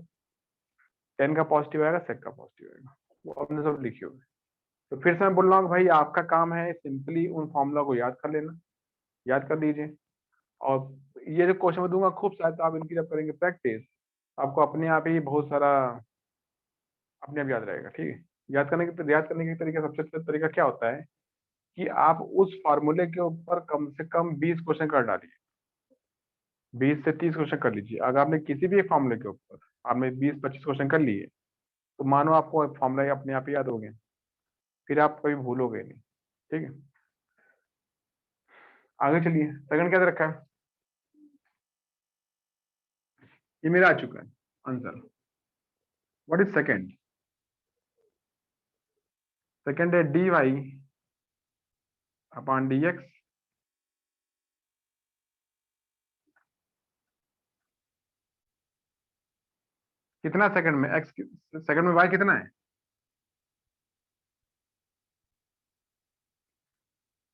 टेन का पॉजिटिव आएगा, सेक का पॉजिटिव आएगा, वो अपने सब लिखे हुए। तो फिर से मैं बोल रहा हूँ भाई, आपका काम है सिंपली उन फॉर्मूला को याद कर लेना, याद कर लीजिए, और ये जो क्वेश्चन मैं दूंगा खूब सारे, तो आप इनकी जब करेंगे प्रैक्टिस, आपको अपने आप ही बहुत सारा अपने आप याद रहेगा, ठीक है। याद करने का तरीका, सबसे अच्छा तरीका क्या होता है कि आप उस फार्मूले के ऊपर कम से कम 20 क्वेश्चन कर डालिए, 20 से 30 क्वेश्चन कर लीजिए। अगर आपने किसी भी एक फार्मूले के ऊपर आपने 20-25 क्वेश्चन कर लिए, तो मानो आपको फार्मूला अपने आप ही याद हो गए, फिर आप कभी भूलोगे नहीं, ठीक है। आगे चलिए, सेकंड क्या दे रखा है, ये मेरा आ चुका है answer. What is second, second है D Y upon D X, कितना सेकंड में एक्स, सेकंड में वाई कितना है,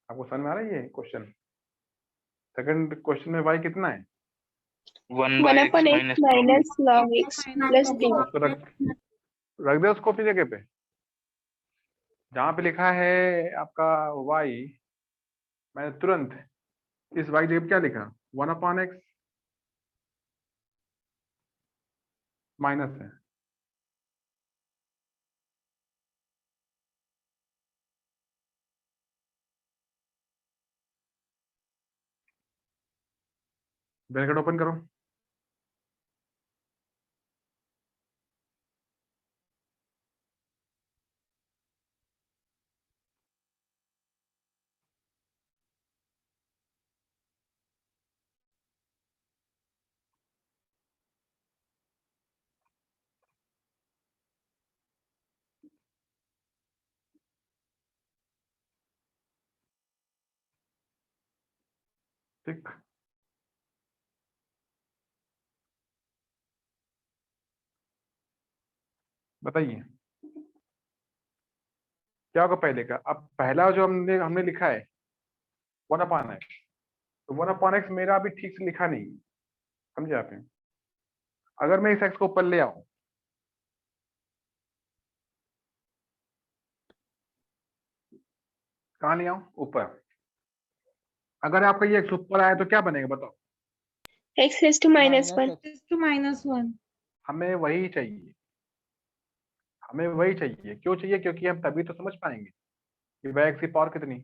आपको समझ में आ रहा है ये क्वेश्चन, सेकंड क्वेश्चन में वाई कितना है, 1 1 by x upon x minus minus log x plus d. उसको रख दे उसको कॉपी जगह पे, जहां पे लिखा है आपका y, मैंने तुरंत इस y जगह पे क्या लिखा, 1 अपॉन एक्स माइनस है, ब्रैकेट ओपन करो, ठीक। बताइए क्या होगा पहले का, अब पहला जो हमने लिखा है 1/x। तो 1/x मेरा अभी ठीक से लिखा नहीं है, समझे आप? अगर मैं इस x को ऊपर ले आऊं, कहाँ ले आऊं? ऊपर। अगर आपका ये x ऊपर आया तो क्या बनेगा बताओ? x raised to minus 1. -1 हमें वही चाहिए, हमें वही चाहिए। क्यों चाहिए? क्योंकि हम तभी तो समझ पाएंगे कि भाई x की पावर कितनी।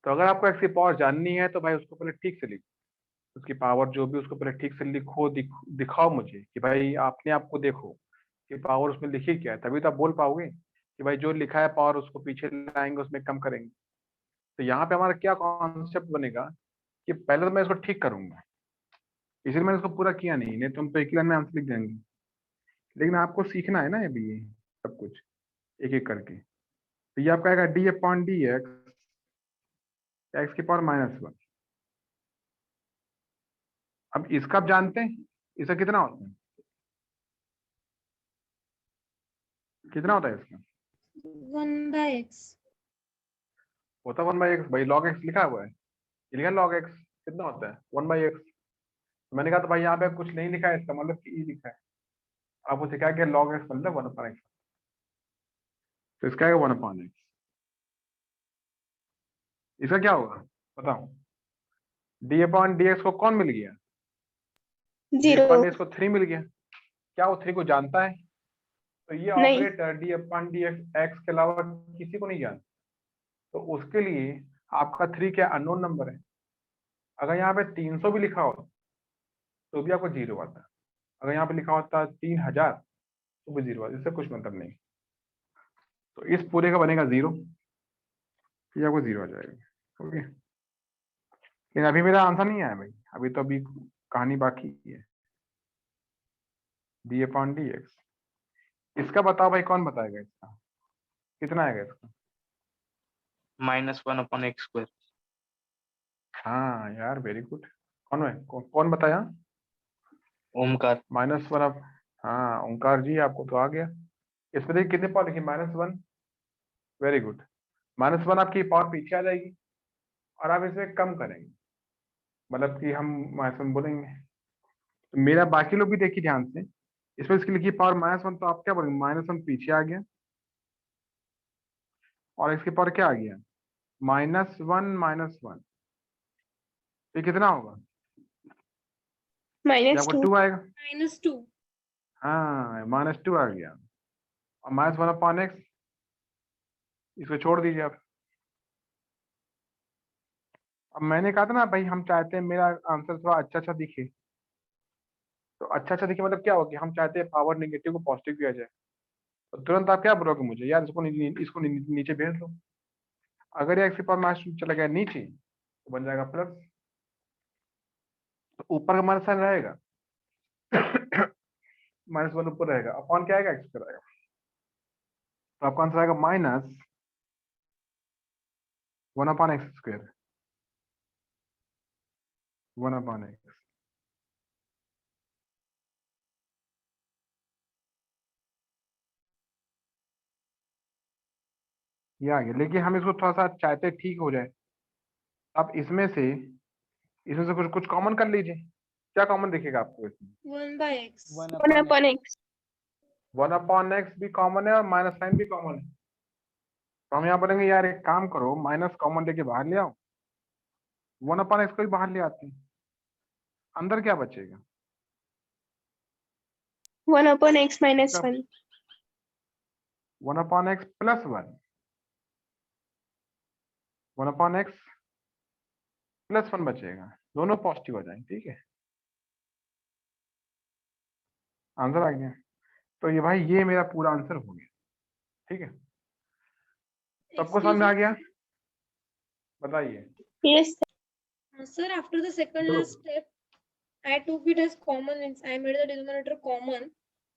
तो अगर आपको x की पावर जाननी है तो भाई उसको पहले ठीक से लिखो, उसकी पावर जो भी उसको पहले ठीक से लिखो, दिखाओ मुझे कि भाई आपने आपको देखो कि पावर उसमें लिखी क्या है, तभी तो आप बोल पाओगे कि भाई जो लिखा है पावर उसको पीछे लाएंगे, उसमें कम करेंगे। तो यहाँ पे हमारा क्या कॉन्सेप्ट बनेगा कि पहले तो मैं इसको ठीक करूंगा, इसलिए मैंने इसको पूरा किया नहीं तो हम तो एक लाइन में आंसर लिख देंगे। लेकिन आपको सीखना है ना अभी ये सब कुछ एक एक करके। तो ये आपका आएगा d/dx x की पावर -1। अब इसका आप जानते हैं इसका कितना होता है? कितना होता है इसका? 1/x होता है 1/x। भाई log x लिखा हुआ है, ये लिखा log x कितना होता है? 1/x। मैंने कहा तो भाई यहाँ पे कुछ नहीं लिखा है, इसका मतलब कि e लिखा है। आपको सिखाया कि log x मतलब 1/x। तो इसका है 1/x। इसका क्या होगा बताओ? d/dx को कौन मिल गया? 0. d/dx को 3 मिल गया। क्या वो 3 को जानता है? तो ये नहीं. ऑपरेटर d/dx x के अलावा किसी को नहीं जानता। तो उसके लिए आपका 3 क्या अननोन नंबर है। अगर यहाँ पे 300 भी लिखा हो तो भी आपको 0 आता है। अगर यहाँ पे लिखा होता 3000 तो भी 0 आता, इससे कुछ मतलब नहीं। तो इस पूरे का बनेगा 0, ये आपको 0 आ जाएगा। ओके, लेकिन अभी मेरा आंसर नहीं आया भाई, अभी तो अभी कहानी बाकी है। d/dx इसका बताओ भाई, कौन बताएगा इसका कितना आएगा इसका? -1/x²। हाँ यार वेरी गुड। कौन बताया? ओमकार। -1 हाँ ओंकार जी, आपको तो आ गया। इसमें देखिए कितने पावर लिखी? -1। Very good. -1 आपकी पावर पीछे आ जाएगी और आप इसे कम करेंगे, मतलब कि हम -1 बोलेंगे। तो मेरा बाकी लोग भी देखिए ध्यान से, इसमें इसकी लिखी पावर -1, तो आप क्या बोलेंगे? -1 पीछे आ गया और इसकी पावर क्या आ गया? -1 -1। ये कितना होगा? ये minus आपको 2. 2 आएगा। -2 हाँ -2 आ गया। और -1/x इसको छोड़ दीजिए आप। अब मैंने कहा था ना भाई, हम चाहते हैं मेरा आंसर थोड़ा अच्छा दिखे। तो अच्छा दिखे मतलब क्या हो कि हम चाहते हैं पावर नेगेटिव को पॉजिटिव किया जाए। तो तुरंत आप क्या बोलोगे मुझे? यार इसको नीचे भेज दो। अगर ये x की पावर -2 चला गया नीचे तो बन जाएगा प्लस, तो ऊपर का हमारा साइन रहेगा -1 ऊपर रहेगा, अपॉन क्या आएगा? x पर आएगा। तो आपका आंसर आएगा -1/x²। 1/x। ये आ गया। लेकिन हम इसको थोड़ा सा चाहते ठीक हो जाए। आप इसमें से कुछ कॉमन कर लीजिए। क्या कॉमन दिखेगा आपको इसमें? 1/x 1/x. 1/x भी कॉमन है और माइनस साइन भी कॉमन है। तो हम यहाँ बोलेंगे यार एक काम करो, माइनस कॉमन लेके बाहर ले आओ, 1/x को भी बाहर ले आते हैं। अंदर क्या बचेगा? 1/x minus 1. 1/x +1। 1/x +1 बचेगा, दोनों पॉजिटिव हो जाएंगे। ठीक है, आंसर आ गया। तो ये भाई ये मेरा पूरा आंसर हो गया। ठीक है, सबको समझ में आ गया? बताइए। Yes. Sir, after the second last step, I took it as common. I made the denominator common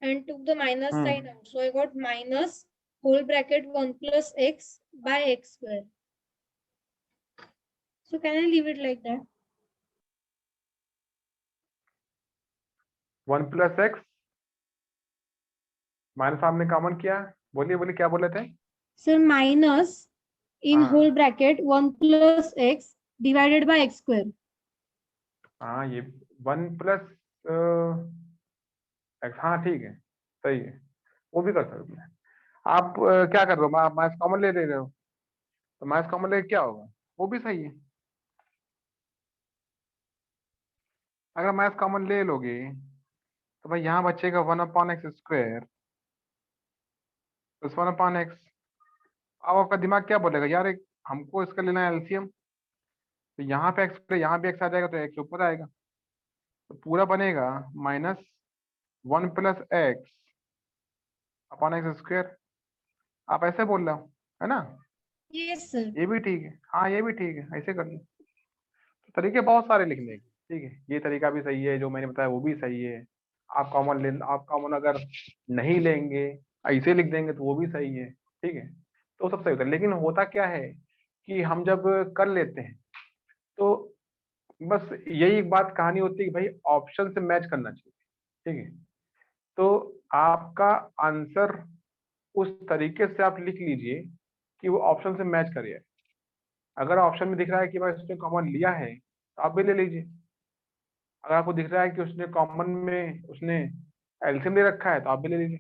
and took the minus sign out. So I got minus whole bracket 1 plus x by x². So can I leave it like that? 1 + x minus आपने कॉमन किया। बोलिए क्या बोले थे? Sir, minus in हाँ। whole bracket 1 plus x divided by x square. हाँ ये 1 प्लस एक्स, हाँ ठीक है, सही है, वो भी कर सकते हैं आप। क्या कर रहे हो, आप माइनस कॉमन ले रहे हो, तो माइनस कॉमन ले क्या होगा, वो भी सही है। अगर माइनस कॉमन ले लोगे तो भाई यहाँ बचेगा 1/x² प्लस 1/x। अब आपका दिमाग क्या बोलेगा, यार एक हमको इसका लेना है एलसीएम, तो यहाँ पे एक्स, यहाँ भी एक्स आ जाएगा तो एक्स ऊपर आएगा, तो पूरा बनेगा -1 प्लस x/x²। आप ऐसे बोल रहे हो, है ना, Yes, sir. ये भी ठीक है, हाँ ये भी ठीक है, ऐसे कर लो। तो तरीके बहुत सारे लिखने के, ठीक है, ये तरीका भी सही है, जो मैंने बताया वो भी सही है। आप कॉमन अगर नहीं लेंगे, ऐसे लिख देंगे तो वो भी सही है, ठीक है, तो सब सही होता है। लेकिन होता क्या है कि हम जब कर लेते हैं तो बस यही एक बात कहानी होती है कि भाई ऑप्शन से मैच करना चाहिए, ठीक है। तो आपका आंसर उस तरीके से आप लिख लीजिए कि वो ऑप्शन से मैच करे। अगर ऑप्शन में दिख रहा है कि भाई उसने कॉमन लिया है तो आप भी ले लीजिए। अगर आपको दिख रहा है कि उसने कॉमन में उसने एलसीएम ले रखा है तो आप भी ले लीजिए।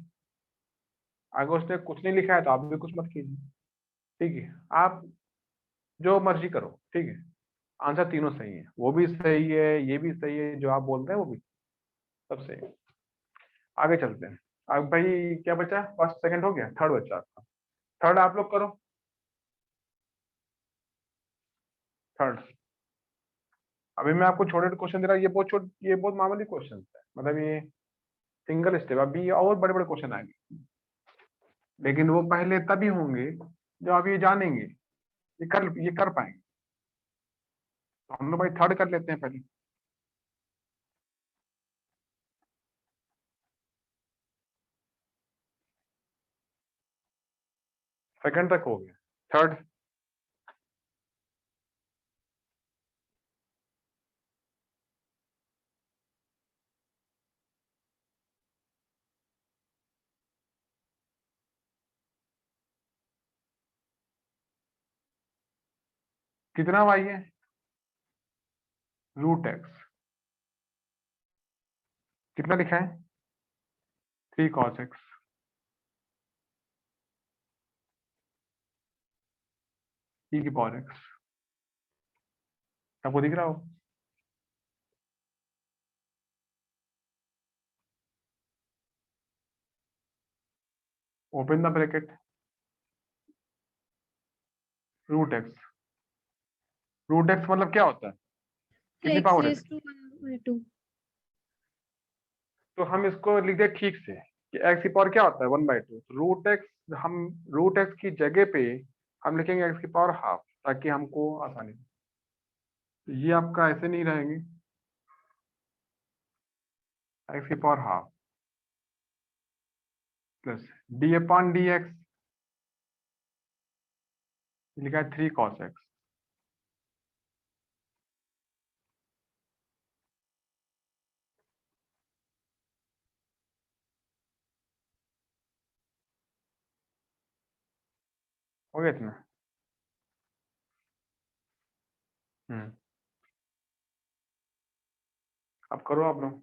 अगर उसने कुछ नहीं लिखा है तो आप भी कुछ मत कीजिए, ठीक है। आप जो मर्जी करो, ठीक है, आंसर तीनों सही है, वो भी सही है, ये भी सही है, जो आप बोल रहे हैं वो भी सब सही है। आगे चलते हैं। अब भाई क्या बचा, फर्स्ट सेकंड हो गया, थर्ड बचा आपका। थर्ड आप लोग करो। थर्ड अभी मैं आपको छोटे क्वेश्चन दे रहा हूँ, ये बहुत मामूली क्वेश्चन है, मतलब ये सिंगल स्टेप। अभी और बड़े बड़े क्वेश्चन आएंगे, लेकिन वो पहले तभी होंगे जब आप ये जानेंगे, ये कर पाएंगे। तो हम लोग भाई थर्ड कर लेते हैं पहले। सेकंड तक हो गया, थर्ड। कितना वाई है, √x। कितना लिखा है, 3 cos x। e की पावर x, आपको दिख रहा हो। Open the bracket, √x। √x मतलब क्या होता है, कितनी X पावर है। raised to 1/2. तो हम इसको लिख दे ठीक से कि x की पावर क्या होता है, 1/2। √x, हम √x की जगह पे हम लिखेंगे x की पावर हाफ, ताकि हमको आसानी हो। तो ये आपका ऐसे नहीं रहेंगे, x की पावर हाफ प्लस d/dx, लिखा है 3 cos x। हो गया इतना। अब करो आप लोग,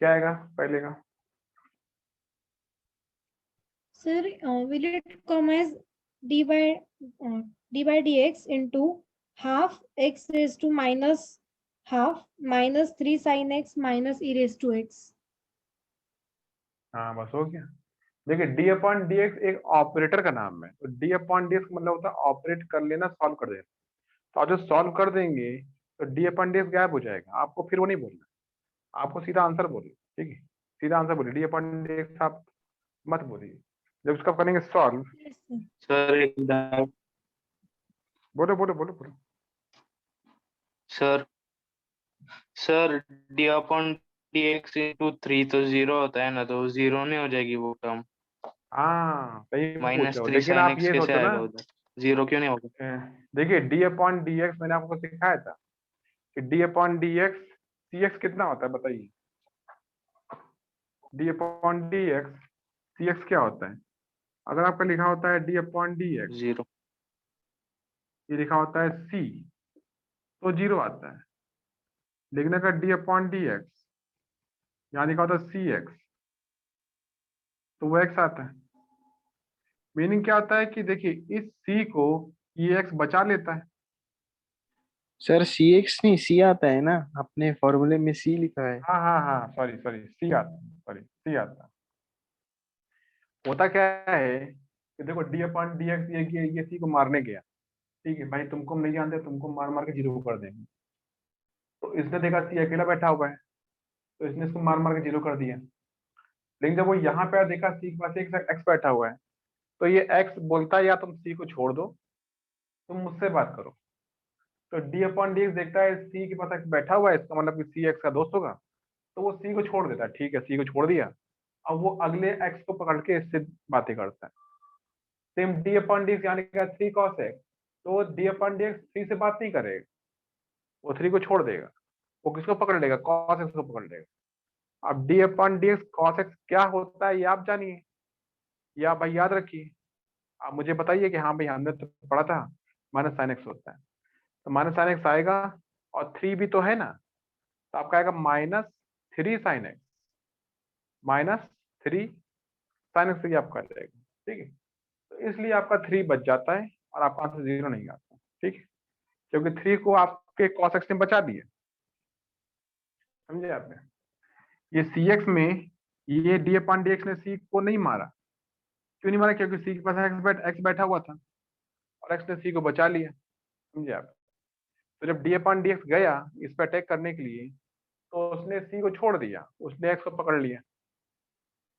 क्या आएगा पहले का। Sir, will it come as d by dx into half x raised to minus half minus 3 sin x minus e raised to x. हाँ बस हो गया। देखिए d/dx एक ऑपरेटर का नाम है, तो d/dx मतलब होता है ऑपरेट कर लेना, सॉल्व कर देना। तो आप जब सॉल्व कर देंगे तो d/dx गायब हो जाएगा, आपको फिर वो नहीं बोलना, आपको सीधा आंसर बोलिए, ठीक है, सीधा आंसर बोलिए, d/dx आप मत बोलिए। जब उसका करेंगे सॉल्व, Yes, sir. सर एक डाउट बोलो बोलो बोलो बोलो। सर सर d/dx into 3 तो 0 होता है ना, तो 0 नहीं हो जाएगी वो टर्म, हाँ सही पूछ माइनस रहे हो, 3 लेकिन sin आप x ये कैसे सोचो ना, आएगा उधर, 0 क्यों नहीं होगा। देखिए d/dx मैंने आपको सिखाया था कि d/dx cx कितना होता है बताइए, d/dx cx क्या होता है। अगर आपका लिखा होता है d/dx 0 ये लिखा होता है c, तो 0 आता है। लेकिन अगर d अपॉन डी एक्स, यहाँ लिखा होता है सी एक्स, तो वो x आता है। मीनिंग क्या होता है कि देखिए इस c को ये x बचा लेता है। सर सी एक्स नहीं, सी आता है ना, अपने फॉर्मूले में सी लिखा है। हाँ हाँ हाँ, सॉरी सॉरी, सी आता है, सॉरी सी आता है। होता क्या है कि देखो d अपॉन डी एक्स, ये सी को मारने गया, ठीक है भाई, तुमको हम नहीं जानते, तुमको मार मार के 0 कर देंगे। तो इसने देखा सी अकेला बैठा हुआ है, तो इसने इसको मार मार के 0 कर दिया। लेकिन जब वो यहाँ पे देखा सी के पास एक एक्स बैठा हुआ है, तो ये एक्स बोलता है या तुम सी को छोड़ दो, तुम मुझसे बात करो। तो डी अपॉन डी एक्स देखता है सी के पास एक्स बैठा हुआ है, इसका मतलब कि सी एक्स का दोस्त होगा, तो वो सी को छोड़ देता है। ठीक है, सी को छोड़ दिया, अब वो अगले एक्स को पकड़ के इससे बातें करता है। Same D upon D x यानी कि 3 cos एक्स, तो डी अपॉन डी एक्स 3 से बात नहीं करेगा, वो 3 को छोड़ देगा, वो किसको पकड़ लेगा, cos एक्स को पकड़ लेगा। अब D upon D x cos x क्या होता है ये आप जानिए, या आप भाई याद रखिए। आप मुझे बताइए कि हाँ भाई हमने तो पढ़ा था माइनस साइन एक्स होता है, तो माइनस साइन एक्स आएगा और 3 भी तो है ना, तो आपका आएगा -3 साइन एक्स, -3 साइन एक्स, ये आपका आ जाएगा। ठीक है, तो इसलिए आपका 3 बच जाता है और आपका आंसर 0 नहीं आता। ठीक है, क्योंकि 3 को आपके cos एक्स ने बचा दिया, समझे आपने। ये सी एक्स में ये डी अपॉन डी एक्स ने सी को नहीं मारा, क्यों नहीं मारा, क्योंकि सी के पास एक्स बैठा हुआ था और एक्स ने सी को बचा लिया, समझे आप। तो जब डी अपॉन डी एक्स गया इस पर अटैक करने के लिए, तो उसने सी को छोड़ दिया, उसने एक्स को पकड़ लिया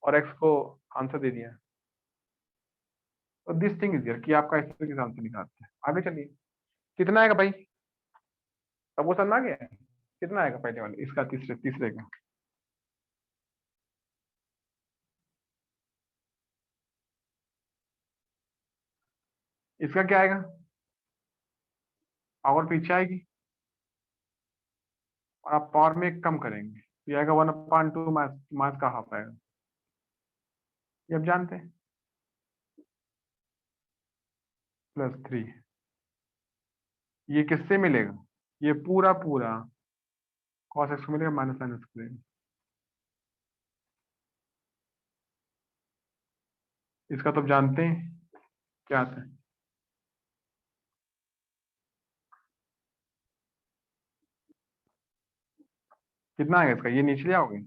और एक्स को आंसर दे दिया। तो दिस थिंग इज हियर कि आपका इस तरीके से आंसर निकालते हैं। आगे चलिए, कितना आएगा भाई, सब वो समझ आ गया, कितना आएगा पहले वाले इसका, तीसरे तीसरे का। इसका क्या आएगा, पावर पीछे आएगी और आप पावर में कम करेंगे, तो ये आएगा 1/2 मास का हाफ आएगा, ये आप जानते हैं, +3। ये किससे मिलेगा, ये पूरा पूरा cos x को मिलेगा माइनस साइन एक्स मिलेगा। इसका तो आप जानते हैं क्या आता है, कितना आएगा इसका, ये नीचे ले आओगे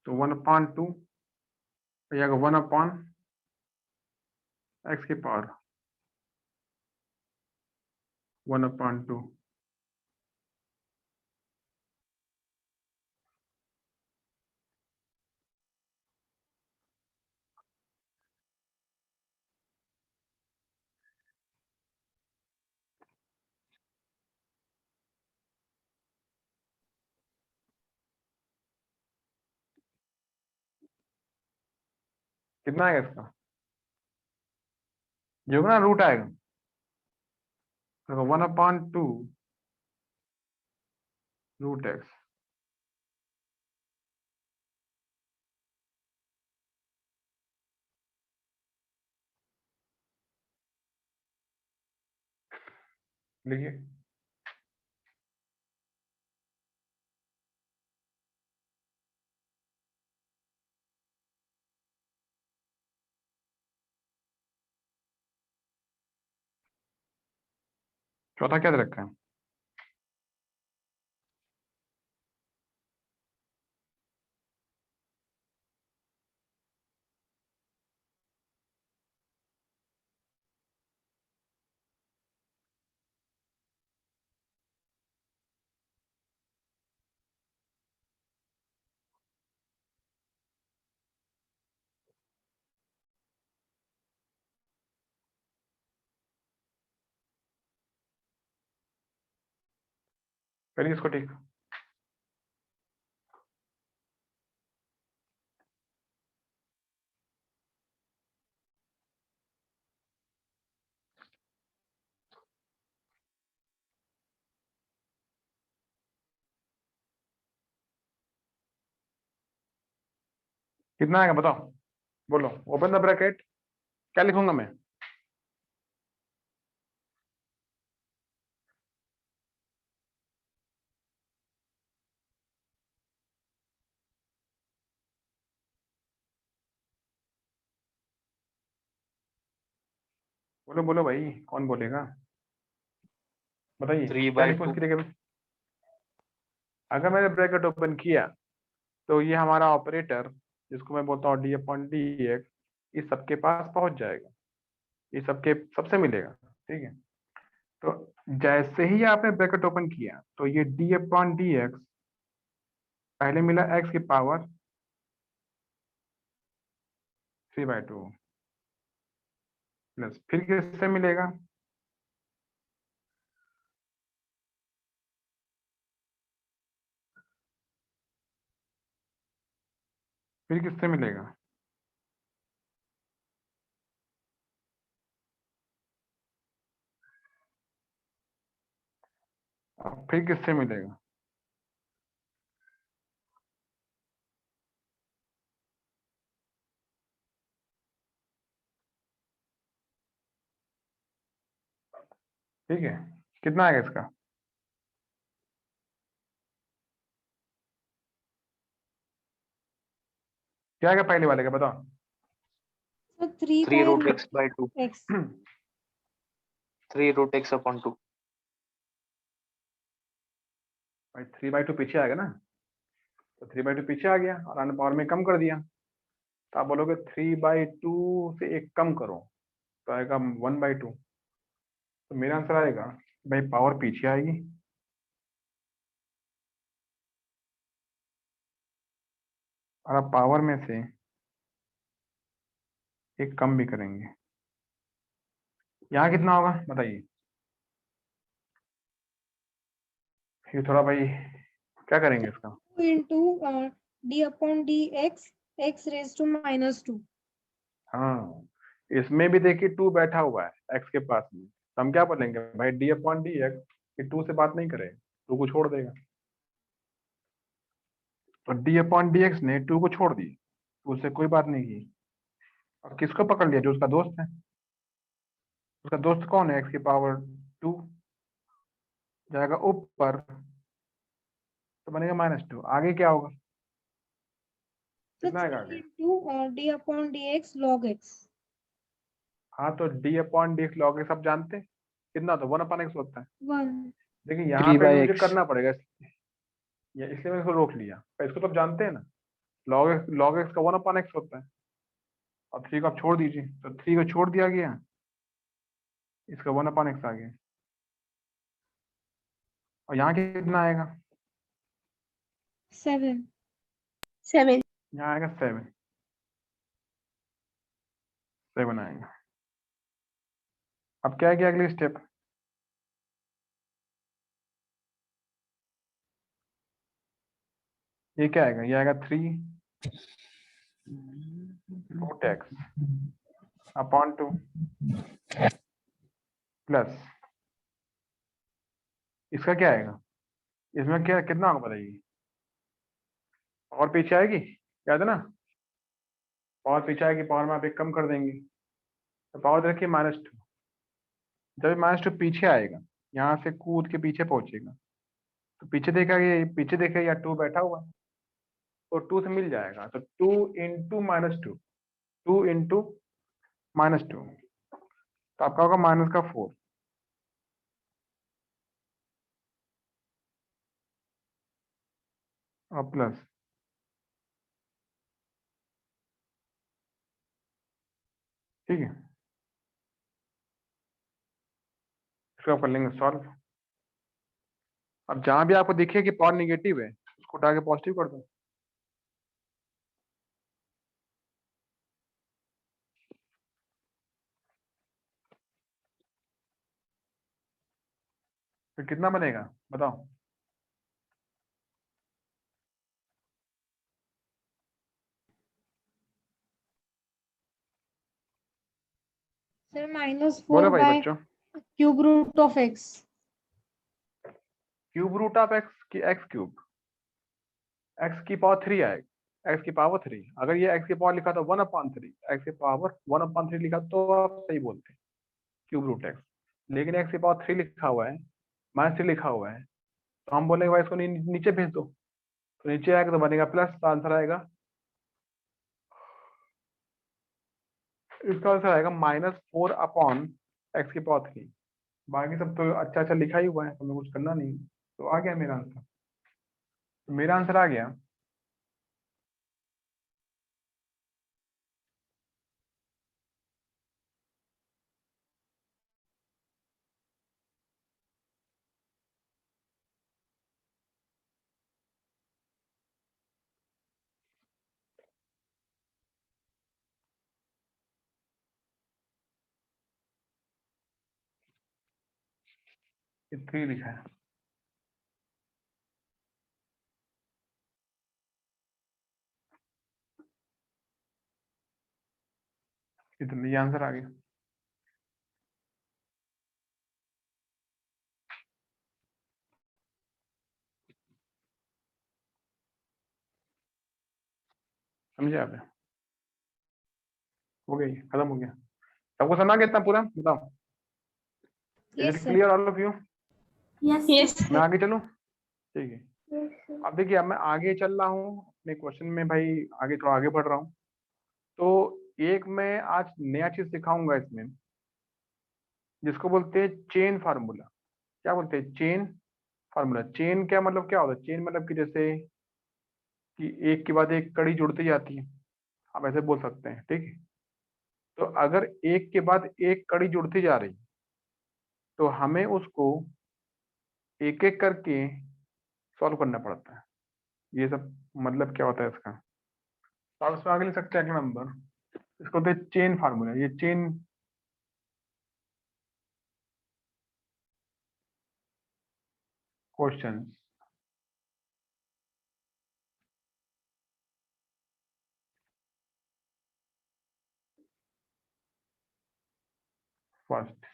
तो 1/2 ये आएगा 1/x की पावर 1/2। कितना आएगा इसका, ये होगा ना रूट आएगा, तो 1/2 रूट एक्स। लिखिए, चौथा क्या दे रखा है, करिए इसको ठीक। कितना आएगा बताओ, बोलो, ओपन द ब्रैकेट, क्या लिखूंगा मैं, बोलो बोलो भाई, कौन बोलेगा? बताइए 3 क्या by लिखूं 2 उसकी जगह पे? अगर मैंने ब्रैकेट ओपन किया तो ये हमारा ऑपरेटर, जिसको मैं बोलता हूँ डी अपॉन डी एक्स, ये सबके पास पहुंच जाएगा, ये सबके सबसे मिलेगा। ठीक है, तो जैसे ही आपने ब्रैकेट ओपन किया तो ये डी अपॉन डी एक्स पहले मिला एक्स की पावर 3/2 प्लस फिर किससे मिलेगा? फिर किससे मिलेगा? अब फिर किससे मिलेगा? ठीक है, कितना आएगा इसका? क्या आएगा पहले वाले का बताओ? So 3 3 by root root x by 2 x. 3 root x upon 2 भाई 3/2 पीछे आएगा ना, तो 3/2 पीछे आ गया और आने पावर में कम कर दिया, तो आप बोलोगे 3/2 से एक कम करो तो आएगा 1/2। तो मेरा आंसर आएगा भाई पावर पीछे आएगी और आप पावर में से एक कम भी करेंगे। यहाँ कितना होगा बताइए? ये थोड़ा भाई क्या करेंगे इसका? 2 into d upon dx x raised to -2. हाँ, इसमें भी देखिए 2 बैठा हुआ है एक्स के पास में, तो हम क्या बोलेंगे भाई डी अपॉन डी एक्स, ये 2 से बात नहीं करे, 2 को छोड़ देगा, तो डी अपॉन डी एक्स ने 2 को छोड़ दी, उससे कोई बात नहीं की, और किसको पकड़ लिया? जो उसका दोस्त है। उसका दोस्त कौन है? एक्स की पावर 2 जाएगा ऊपर तो बनेगा -2, आगे क्या होगा? So कितना आएगा 3 आगे? into d upon dx log x. हाँ, तो d upon D x log x आप जानते हैं कितना, तो 1/x होता है। 1. देखिए यहाँ 3 पे by भी मुझे x। करना पड़ेगा, इसलिए मैंने इसको रोक लिया, पर इसको तो आप जानते हैं ना, लॉग एक्स का 1/x होता है, और 3 को आप छोड़ दीजिए, तो 3 को छोड़ दिया गया, इसका 1/x आ गया, और यहाँ कितना आएगा? 7. 7. यहाँ आएगा 7 आएगा। अब क्या है कि अगली स्टेप, ये क्या आएगा? ये आएगा 3 रूट एक्स अपॉन 2 प्लस इसका क्या आएगा? इसमें क्या कितना होगा बताइए? और पीछे आएगी, याद है ना, पावर पीछे आएगी, पावर में आप एक कम कर देंगे, तो पावर देखिए -2, जब -2 पीछे आएगा, यहाँ से कूद के पीछे पहुंचेगा, तो पीछे देखा, ये पीछे देखा या 2 बैठा हुआ, तो 2 से मिल जाएगा, तो 2 इंटू -2, 2 इंटू -2, तो आपका होगा -4, और प्लस ठीक है, इसको आप कर लेंगे सॉल्व। अब जहां भी आपको दिखे कि पावर निगेटिव है, उसको उठा के पॉजिटिव कर दो। फिर कितना बनेगा बताओ? Sir, -4 बोलो भाई by बच्चों। cube root of x. Cube root of x की एक्स क्यूब, एक्स की पावर 3 आएगा, एक्स की पावर 3, अगर ये एक्स की पावर लिखा था 1/3, एक्स की पावर 1/3 लिखा तो आप सही बोलते हैं क्यूब रूट एक्स, लेकिन एक्स की पावर 3 लिखा हुआ है, -3 लिखा हुआ है, तो हम बोलेंगे भाई इसको नीचे भेज दो, तो नीचे आएगा तो बनेगा प्लस, तो आंसर आएगा, इसका आंसर आएगा -4/3 x की पावर 3। बाकी सब तो अच्छा अच्छा लिखा ही हुआ है, तो हमें कुछ करना नहीं, तो आ गया मेरा आंसर। तो मेरा आंसर आ गया ये 3 लिखा है। इतना ये आंसर आ गया। समझे आप? हो गई, खत्म हो गया। सबको समझ आ गया इतना पूरा? बताओ, is Yes, it sir. Clear all of you? Yes. मैं आगे चलूं? ठीक है, अब देखिए, अब मैं आगे चल रहा हूँ अपने क्वेश्चन में भाई, आगे थोड़ा आगे बढ़ रहा हूँ। तो एक मैं आज नया चीज सिखाऊंगा इसमें, जिसको बोलते हैं चेन फार्मूला। क्या बोलते हैं? Chain formula. चेन क्या मतलब, क्या होता है चेन? मतलब कि जैसे कि एक के बाद एक कड़ी जुड़ती जाती है, आप ऐसे बोल सकते हैं, ठीक है। तो अगर एक के बाद एक कड़ी जुड़ती जा रही, तो हमें उसको एक एक करके सॉल्व करना पड़ता है। ये सब मतलब क्या होता है इसका? तो आप इसमें आगे लिख सकते हैं अगला नंबर, इसको बोलते हैं चेन फार्मूला। ये चेन क्वेश्चन फर्स्ट,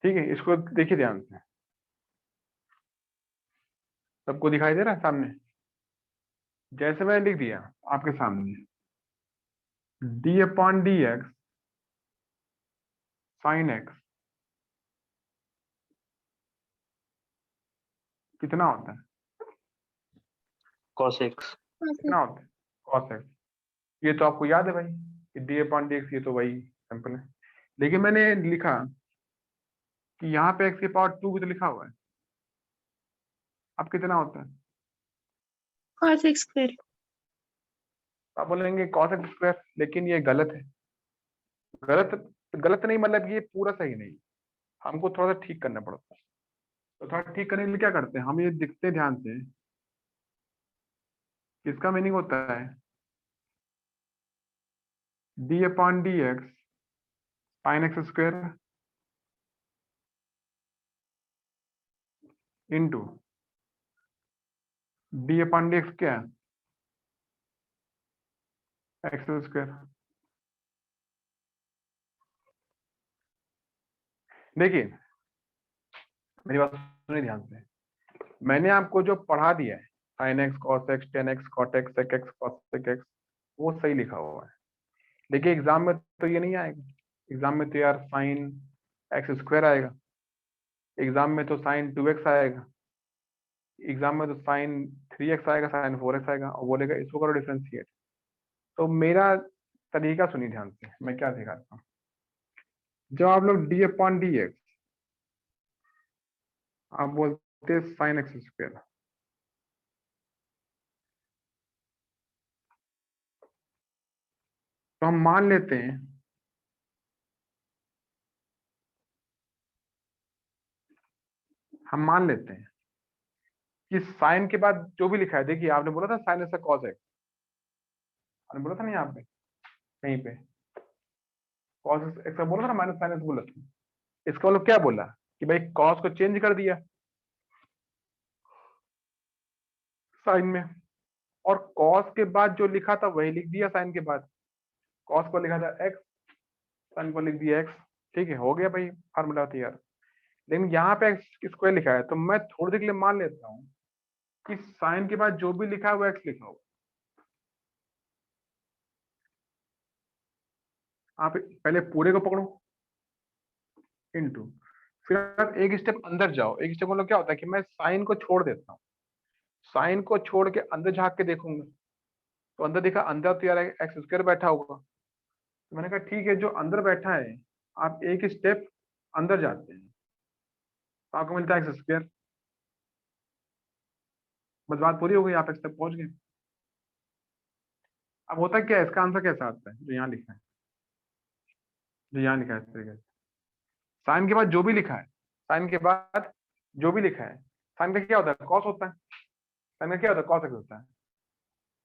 ठीक है। इसको देखिए ध्यान से, सबको दिखाई दे रहा है सामने? जैसे मैंने लिख दिया आपके सामने, D upon D x sine x कितना होता है? cos x। कितना होता है? Cos x. ये तो आपको याद है भाई कि डी अपॉन डी एक्स, ये तो वही सिंपल है। लेकिन मैंने लिखा कि यहाँ पे एक्स की पावर 2 भी तो लिखा हुआ है। अब कितना होता है? Cos x square. तो आप बोलेंगे कॉस एक्स स्क्वायर, लेकिन ये गलत है। गलत, गलत नहीं मतलब ये पूरा सही नहीं, हमको थोड़ा सा ठीक करना पड़ता है। तो थोड़ा ठीक करने के लिए क्या करते हैं हम, ये दिखते हैं ध्यान से, इसका मीनिंग होता है D upon D x sine x square into D upon D x क्या है? X square. देखिए मेरी बात सुनिए ध्यान से, मैंने आपको जो पढ़ा दिया है sine x cos x tan x cot x sec x cosec x, वो सही लिखा हुआ है। देखिए एग्जाम में तो ये नहीं आएगा, एग्जाम में तो यार साइन एक्स स्क्वायर आएगा, एग्जाम में तो साइन 2x आएगा, एग्जाम में तो साइन 3x आएगा, साइन 4x आएगा, और बोलेगा इसको करो डिफरेंशिएट। तो मेरा तरीका सुनिए ध्यान से, मैं क्या सिखाता हूँ। जब आप लोग डी अपॉन डी एक्स, आप बोलते हैं साइन एक्स स्क्वायर, तो हम मान लेते हैं कि साइन के बाद जो भी लिखा है, देखिए आपने बोला था साइन एक्स कॉस एक्स, आपने बोला था नहीं यहाँ पे कहीं पे कॉस एक्स बोला था ना, माइनस साइन एक्स बोला था। इसका मतलब क्या बोला कि भाई कॉस को चेंज कर दिया साइन में, और कॉस के बाद जो लिखा था वही लिख दिया साइन के बाद। कॉस को लिखा था एक्स, साइन को लिख दिया एक्स, ठीक है, हो गया भाई फार्मूला तैयार। लेकिन यहाँ पे एक्स स्क्वायर लिखा है, तो मैं थोड़ी देर के लिए मान लेता हूँ कि साइन के बाद जो भी लिखा है वो एक्स लिखा होगा। आप पहले पूरे को पकड़ो इनटू, फिर आप एक स्टेप अंदर जाओ। एक स्टेप मतलब क्या होता है कि मैं साइन को छोड़ देता हूँ, साइन को छोड़ के अंदर झांक के देखूंगा, तो अंदर देखा, अंदर तो यार एक्स स्क्वायर बैठा होगा। तो मैंने कहा ठीक है, जो अंदर बैठा है आप एक स्टेप अंदर जाते हैं तो आपको मिलता है एक्स स्क्वायर। बस बात पूरी हो गई, आप एक्स तक पहुंच गए। अब होता क्या है, इसका आंसर कैसा आता है जो यहाँ लिखा है, जो यहाँ लिखा है इस तरीके से। साइन के बाद जो भी लिखा है, साइन के बाद जो भी लिखा है, साइन का क्या होता है, कॉस होता है। साइन का क्या होता है, कॉस एक्स होता है।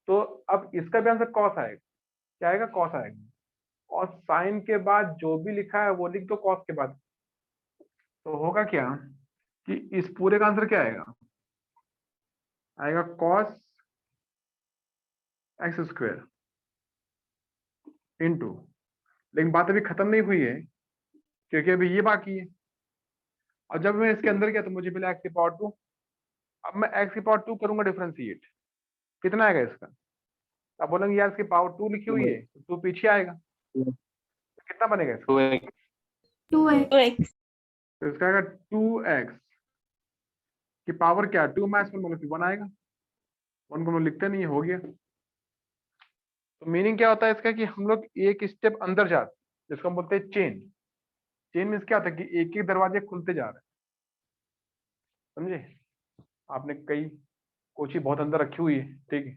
तो अब इसका भी आंसर कॉस आएगा। क्या आएगा, कॉस आएगा। और साइन के बाद जो भी लिखा है वो लिख दो कॉस के बाद। तो होगा क्या कि इस पूरे का आंसर क्या आएगा, आएगा कॉस एक्स स्क्वायर इंटू, लेकिन बात अभी खत्म नहीं हुई है क्योंकि अभी ये बाकी है। और जब मैं इसके अंदर गया तो मुझे मिला एक्स की पावर 2। अब मैं एक्स की पावर 2 करूंगा डिफरेंशिएट, कितना आएगा इसका। अब बोलेंगे यार इसकी पावर 2 लिखी हुई है तो 2 पीछे आएगा, तो कितना बनेगा इसका, 2x 2x. तो इसका आएगा 2x की पावर क्या, 2 में इसमें मतलब 1 आएगा। 1 को हम लिखते नहीं है, हो गया। तो मीनिंग क्या होता है इसका कि हम लोग एक स्टेप अंदर जाते हैं, जिसको हम बोलते हैं चेन। चेन में क्या होता है कि एक एक दरवाजे खुलते जा रहे हैं, समझे। आपने कई कोची बहुत अंदर रखी हुई है, ठीक है,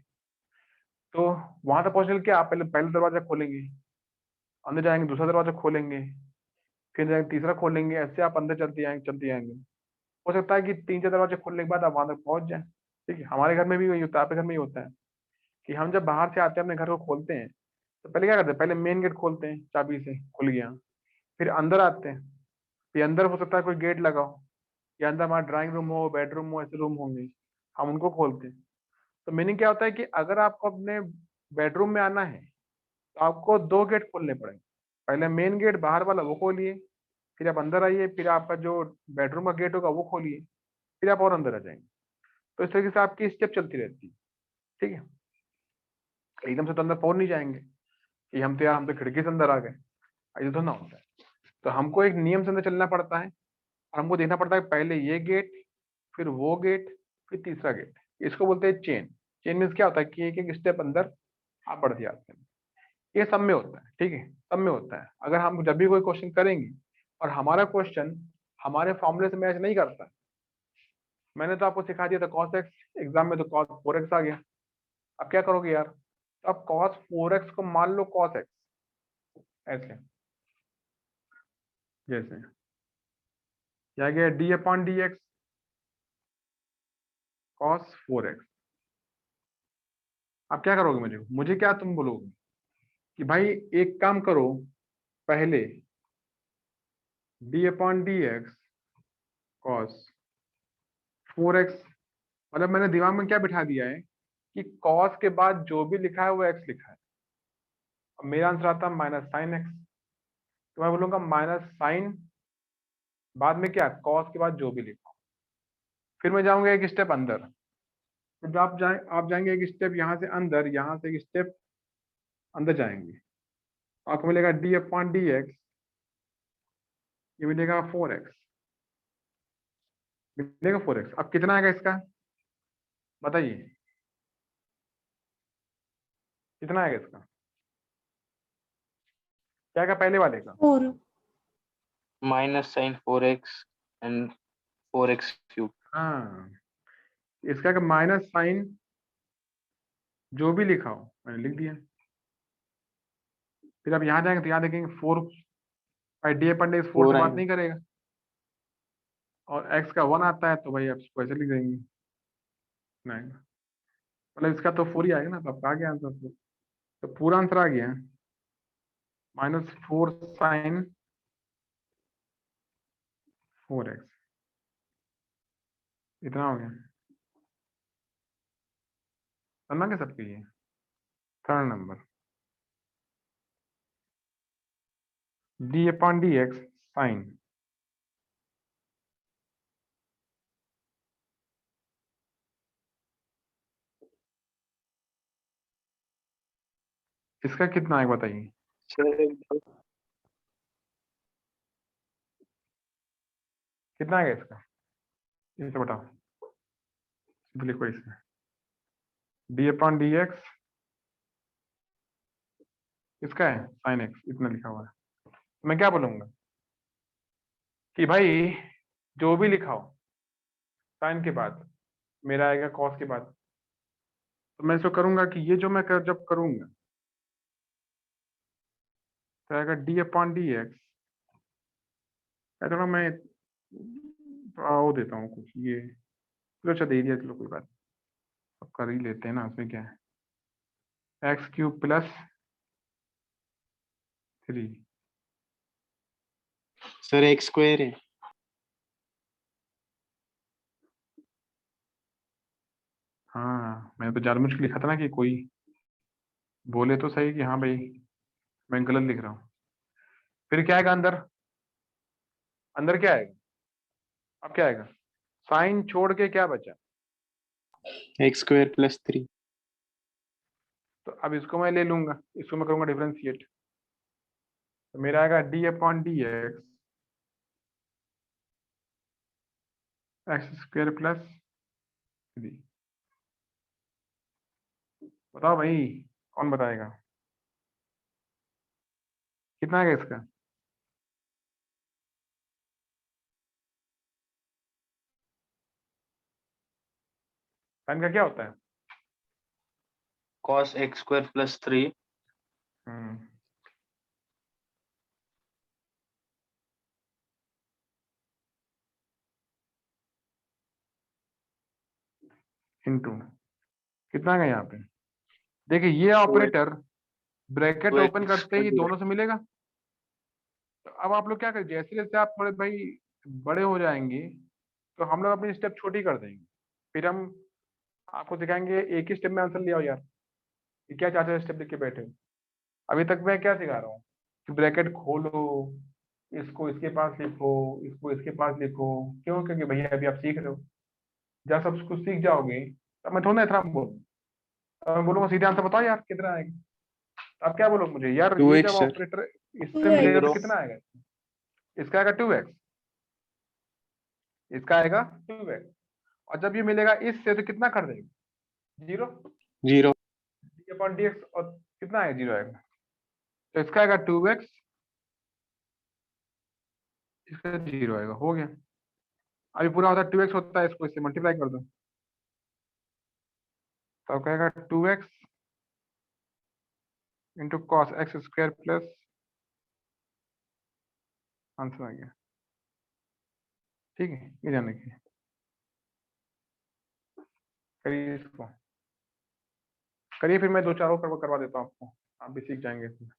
तो वहां तक पहुंचने के आप पहले पहला दरवाजा खोलेंगे, अंदर जाएंगे, दूसरा दरवाजा खोलेंगे, फिर जाएंगे तीसरा खोलेंगे, ऐसे आप अंदर चलते आएंगे। हो सकता है कि 3-4 दरवाजे खोलने के बाद आप वहां तक पहुंच जाए, ठीक है। हमारे घर में भी वही होता है, आपके घर में ही होता है कि हम जब बाहर से आते हैं अपने घर को खोलते हैं तो पहले क्या करते हैं, पहले मेन गेट खोलते हैं, चाबी से खुल गया, फिर अंदर आते हैं, फिर अंदर हो सकता है कोई गेट लगाओ, या अंदर हमारा ड्राइंग रूम हो, बेडरूम हो, ऐसे रूम होंगे, हम उनको खोलते हैं। तो मीनिंग क्या होता है कि अगर आपको अपने बेडरूम में आना है तो आपको 2 गेट खोलने पड़ेंगे। पहले मेन गेट बाहर वाला वो खोलिए, फिर आप अंदर आइए, फिर आपका जो बेडरूम का गेट होगा वो खोलिए, फिर आप और अंदर आ जाएंगे। तो इस तरीके से आपकी स्टेप चलती रहती है, ठीक है। एकदम से तो अंदर पहुंच नहीं जाएंगे कि हम तो यार हम तो खिड़की से अंदर आ गए, ऐसा तो ना होता है। तो हमको एक नियम से अंदर चलना पड़ता है और हमको देखना पड़ता है पहले ये गेट, फिर वो गेट, फिर तीसरा गेट। इसको बोलते हैं चेन। चेन मीन्स क्या होता है कि एक एक स्टेप अंदर आप बढ़ते जाते हैं। ये सब में होता है, ठीक है, सब में होता है। अगर हम जब भी कोई क्वेश्चन करेंगे और हमारा क्वेश्चन हमारे फॉर्मूले से मैच नहीं करता, मैंने तो आपको सिखा दिया था cos x, एग्जाम में तो cos 4x आ गया। अब क्या करोगे यार, तो अब cos 4x को मान लो cos x, ऐसे जैसे क्या गया d upon D x cos 4x। अब क्या करोगे, मुझे क्या तुम बोलोगे कि भाई एक काम करो, पहले d upon D x cos 4x, मतलब मैंने दिमाग में क्या बिठा दिया है कि cos के बाद जो भी लिखा है वो x लिखा है। अब मेरा आंसर आता है माइनस साइन एक्स, तो मैं बोलूंगा माइनस साइन, बाद में क्या, cos के बाद जो भी लिखा। फिर मैं जाऊंगा एक स्टेप अंदर, तो जब आप जाएंगे एक स्टेप यहाँ से अंदर, यहाँ से एक स्टेप अंदर जाएंगे, आपको मिलेगा d अपॉन डी एक्स, ये मिलेगा 4x, मिलेगा 4x। अब कितना आएगा इसका बताइए, कितना आएगा इसका, क्या आएगा पहले वाले का, 4. minus sin 4x and 4x cube. हाँ इसका का माइनस साइन जो भी लिखा हो मैंने लिख दिया। फिर आप यहाँ जाएंगे तो यहाँ देखेंगे 4 भाई डी अपन डे 4 से बात नहीं करेगा, और x का 1 आता है तो भाई आप इसको ऐसे लिख देंगे, नहीं मतलब इसका तो 4 ही आएगा ना, तो आपका आ गया आंसर। तो पूरा आंसर आ गया -4 साइन 4x, इतना हो गया। करना क्या सबके ये, third number d upon D x sine, इसका कितना है बताइए, कितना आएगा इसका, इसे बताओ, सीधे लिखो इसमें d अपॉन डी एक्स, इसका है साइन x, इतना लिखा हुआ है। मैं क्या बोलूंगा, कि भाई जो भी लिखा हो साइन के बाद मेरा आएगा कॉस के बाद, तो मैं इसको करूंगा कि ये जो मैं जब करूंगा तो आएगा डी अपॉन डी एक्स। थोड़ा मैं वो देता हूँ कुछ ये, चलो अच्छा दे दिया, चलो कोई बात नहीं, अब कर ही लेते हैं ना, उसमें क्या है, x cube plus 3। Sir x square है। हाँ मैंने तो जानबूझ के लिखा था ना कि कोई बोले तो सही कि हाँ भाई मैं गलत लिख रहा हूँ। फिर क्या आएगा अंदर, अंदर क्या आएगा, अब क्या आएगा, साइन छोड़ के क्या बचा, एक्स स्क्वायर प्लस 3। तो अब इसको मैं ले लूंगा, इसको मैं करूंगा डिफरेंशिएट, तो मेरा आएगा D upon D x x square plus 3। बताओ भाई कौन बताएगा, कितना आएगा इसका, साइन का क्या होता है, cos x square plus 3 हम्म इंटू कितना आएगा यहाँ पे, देखिए ये ऑपरेटर ब्रैकेट 2x ओपन करते ही square दोनों से मिलेगा। तो अब आप लोग क्या करें, जैसे जैसे आप थोड़े भाई बड़े हो जाएंगे तो हम लोग अपनी स्टेप छोटी कर देंगे, फिर हम आपको सिखाएंगे एक ही स्टेप में आंसर ले आओ यार, ये क्या 4 स्टेप लिख के बैठे हो। अभी तक मैं क्या सिखा रहा हूँ कि ब्रैकेट खोलो, इसको इसके पास लिखो, इसको इसके पास लिखो, क्यों, क्योंकि भैया अभी आप सीख रहे हो, जब सब कुछ सीख जाओगे तब मैं थोड़ा ना इतना बोलूँ, तब मैं बोलूंगा सीधे आंसर बताओ यार कितना आएगा, तो आप क्या बोलोगे मुझे यार, टू ये जब एक्स सर। ऑपरेटर इससे 2x। मिलेगा तो 0 कितना आएगा, इसका आएगा 2x, इसका आएगा 2x, और जब ये मिलेगा इससे तो कितना कर देगा, 0, 0। डी अपॉन डी एक्स, और कितना आएगा, 0 आएगा, तो इसका आएगा 2x, इसका 0 आएगा, हो गया। अभी पूरा होता है 2x होता है, इसको इससे मल्टीप्लाई कर दो, तो कहेगा 2x into cos X square plus, answer आ गया। ठीक है, ये जाने की करिए इसको, करिए, फिर मैं 2 4 और करवा देता हूँ आपको, आप भी सीख जाएंगे इसमें।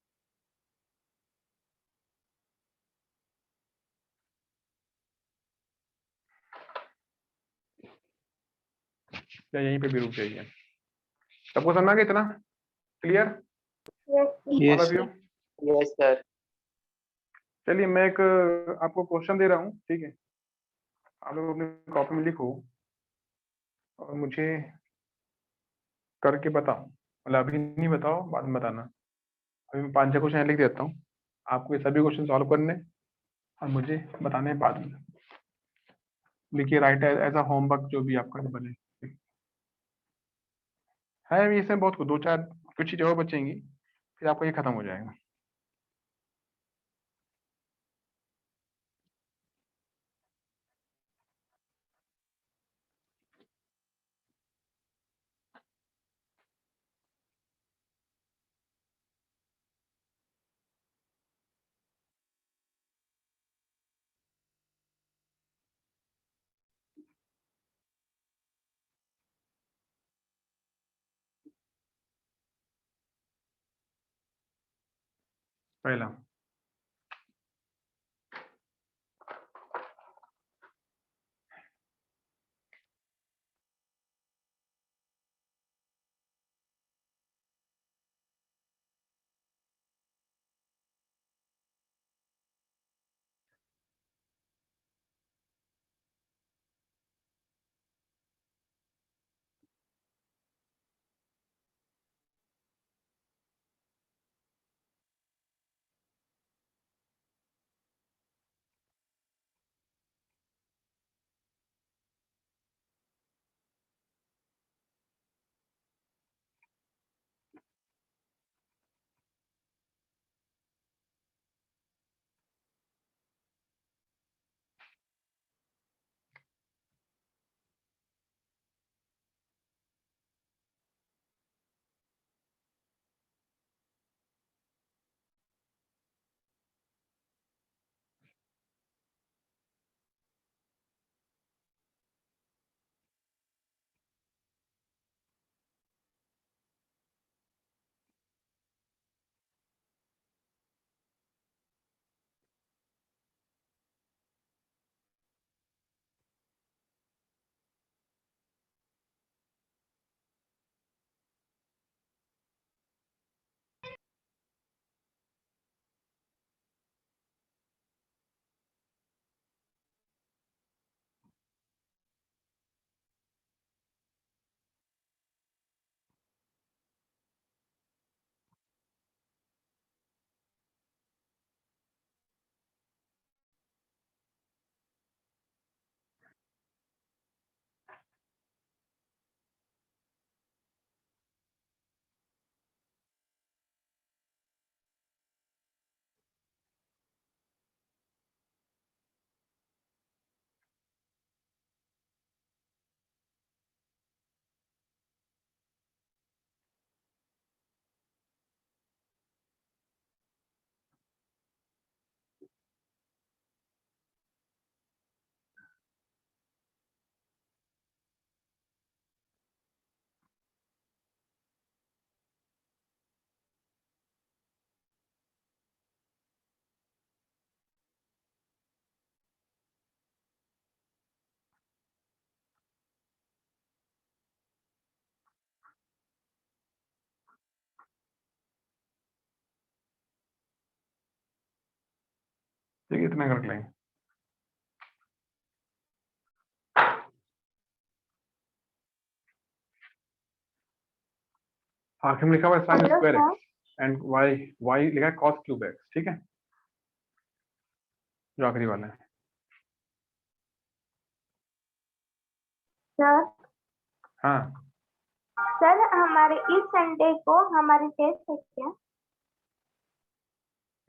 या यहीं पे भी रुक जाइए, सबको समझ आ गया इतना, clear all yes of you. Sir. yes sir चलिए मैं एक आपको क्वेश्चन दे रहा हूँ, ठीक है, आप लोग अपनी कॉपी में लिखो और मुझे करके बताओ, मतलब अभी नहीं बताओ, बाद में बताना। अभी मैं 5 6 क्वेश्चन लिख देता हूँ, आपको ये सभी क्वेश्चन सॉल्व करने और मुझे बताने हैं बाद में। लिखिए राइट एज अ होमवर्क जो भी आपका बने है, इसमें बहुत कुछ 2 4 कुछ चीजें और बचेंगी, फिर आपका ये खत्म हो जाएगा। पहला, ठीक है, इतना कर लेंगे। आखिर में लिखा हुआ है sine hello square sir. X and y लिखा है कॉस क्यूब एक्स, ठीक है, जो आखिरी वाला है। सर हाँ, सर हमारे इस संडे को हमारी टेस्ट है क्या?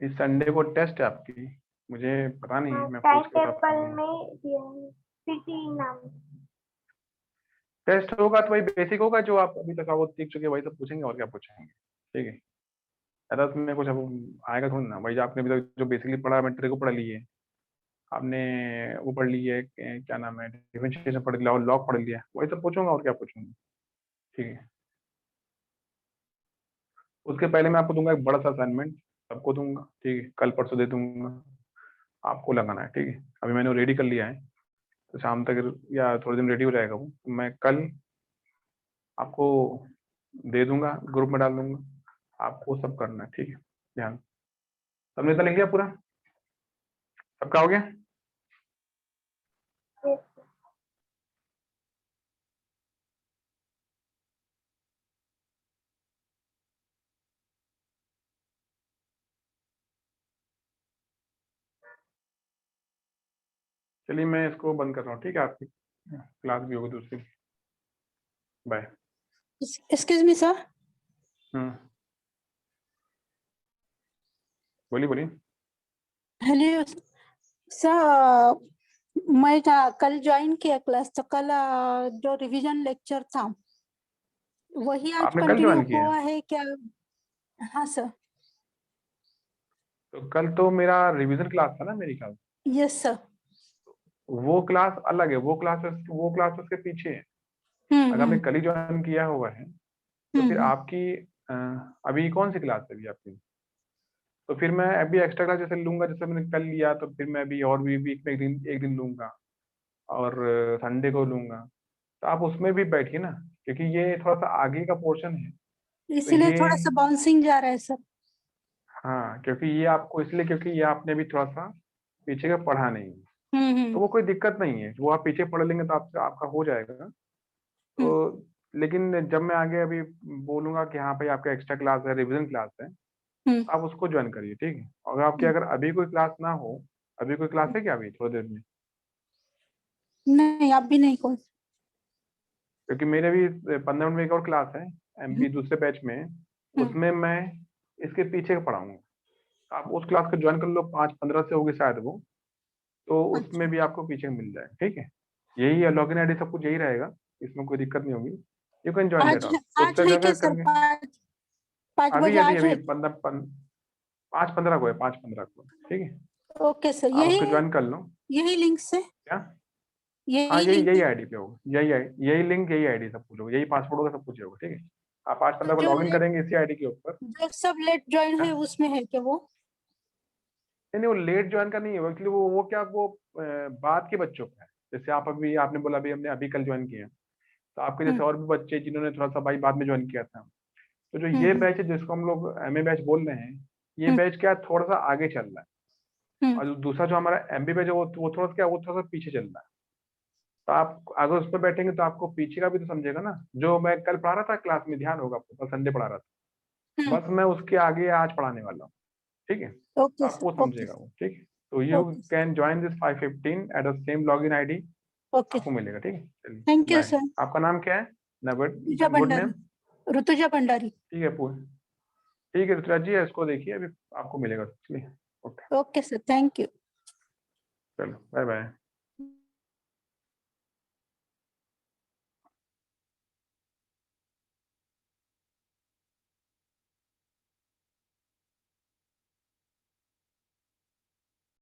इस संडे को टेस्ट है आपकी? मुझे पता नहीं, मैं टाइम पूछ के बता टेबल दूंगा। में दिया है पीटी नाम। टेस्ट होगा तो वही बेसिक होगा जो आप अभी तक वो सीख चुके हैं, वही सब पूछेंगे और क्या पूछेंगे, ठीक है। ऐसा उसमें कुछ अब आएगा थोड़ी ना, वही जो आपने अभी तक जो बेसिकली पढ़ा, मैट्रिक को पढ़ लिए आपने, वो पढ़ लिए क्या नाम है, डिफरेंशिएशन पढ़ लिया और लॉग पढ़ लिया, वही सब पूछूंगा और क्या पूछूंगा, ठीक है। उसके पहले मैं आपको दूंगा एक बड़ा सा असाइनमेंट, सबको दूंगा, ठीक है, कल परसों दे दूंगा, आपको लगाना है, ठीक है। अभी मैंने रेडी कर लिया है, तो शाम तक या थोड़े दिन रेडी हो जाएगा वो, तो मैं कल आपको दे दूंगा, ग्रुप में डाल दूंगा, आपको सब करना है, ठीक है। ध्यान, सबने इतना लिख लिया पूरा, सबका हो गया? चलिए मैं इसको बंद कर रहा हूँ, ठीक है, आपकी क्लास भी होगी दूसरी। बाय। Excuse me, sir. बोलिए बोलिए। हेलो सर, मैं कल ज्वाइन किया क्लास, तो कल जो रिवीजन लेक्चर था वही आज आपने कल कंटिन्यू ज्वाइन किया? हुआ है क्या? हाँ सर। तो कल तो मेरा रिवीजन क्लास था ना मेरी क्लास, यस सर। वो क्लास अलग है, वो क्लास उसके पीछे है। अगर आपने कल ही ज्वाइन किया हुआ है तो फिर आपकी अ, अभी कौन सी क्लास है अभी आपकी? तो फिर मैं अभी एक्स्ट्रा क्लास जैसे लूंगा, जैसे मैंने कल लिया, तो फिर मैं अभी और भी वीक में एक दिन लूंगा और संडे को लूंगा, तो आप उसमें भी बैठिए ना, क्योंकि ये थोड़ा सा आगे का पोर्शन है, तो इसीलिए ये, थोड़ा सा बाउंसिंग जा रहा है सर। हाँ क्योंकि ये आपको इसलिए, क्योंकि ये आपने भी थोड़ा सा पीछे का पढ़ा नहीं है, तो वो कोई दिक्कत नहीं है, वो आप पीछे पढ़ लेंगे तो आपका हो जाएगा। तो लेकिन जब मैं आगे अभी बोलूंगा कि हाँ भाई आपका एक्स्ट्रा क्लास है, रिवीजन क्लास है, आप उसको ज्वाइन करिए, ठीक है। और आपकी अगर अभी कोई क्लास ना हो, अभी कोई क्लास है क्या अभी थोड़ी देर में? नहीं, आप भी नहीं कोई। क्योंकि मेरे भी 15 मिनट में एक और क्लास है एमबी दूसरे बैच में, उसमें मैं इसके पीछे का पढ़ाऊंगा, आप उस क्लास को ज्वाइन कर लो, 5-15 से होगी शायद वो, तो उसमें भी आपको पीछे मिल जाएगा, ठीक है। यही है, लॉगिन आईडी सब कुछ यही रहेगा, इसमें कोई दिक्कत नहीं होगी, यू कैन ज्वाइन दैट आज ऑल्सो, तो आज उससे है क्या क्या सर? करेंगे? 5 अभी बजे अभी आज अभी है? 5-15 को है, 5-15 को, ठीक है। ओके सर, आप उसको ज्वाइन कर लो। यही लिंक से, क्या? हाँ यही यही लिंक यही आईडी पे होगा, यही लिंक, यही आईडी सब कुछ होगा, यही पासवर्ड होगा, सब कुछ होगा, ठीक है। आप 5-15 को जो लॉगिन करेंगे इसी आईडी के ऊपर। जो सब लेट ज्वाइन है उसमें है क्या वो? नहीं नहीं, वो लेट ज्वाइन का नहीं है, एक्चुअली वो क्या, वो बाद के बच्चों का है। जैसे आप अभी आपने बोला अभी हमने अभी कल ज्वाइन किया, तो आपके जैसे और भी बच्चे जिन्होंने थोड़ा सा भाई बाद में ज्वाइन किया था, तो जो ये बैच है जिसको हम लोग एमए बैच बोल रहे हैं, ये बैच क्या है, थोड़ा सा आगे चल रहा है, और दूसरा जो हमारा एमबी बैच है वो थोड़ा सा क्या, वो थोड़ा सा पीछे चल रहा है। तो आप अगर उस पर बैठेंगे तो आपको पीछे का भी तो समझेगा ना, जो मैं कल पढ़ा रहा था क्लास में, ध्यान होगा आपको, कल संडे पढ़ा रहा था, बस मैं उसके आगे आज पढ़ाने वाला हूँ, ठीक है। ओके आप वो सर, ओके समझेगा वो, ठीक है। तो you can join this 5:15 at the same login ID, okay. आपको मिलेगा, ठीक है। चलिए थैंक यू बाय। सर। आपका नाम क्या है? ऋतुजा गुड भंडारी। नेम? ऋतुजा भंडारी। ठीक है ठीक है ऋतुराज जी, इसको देखिए अभी आपको मिलेगा, चलिए। Okay, okay sir, thank you. चलो बाय बाय।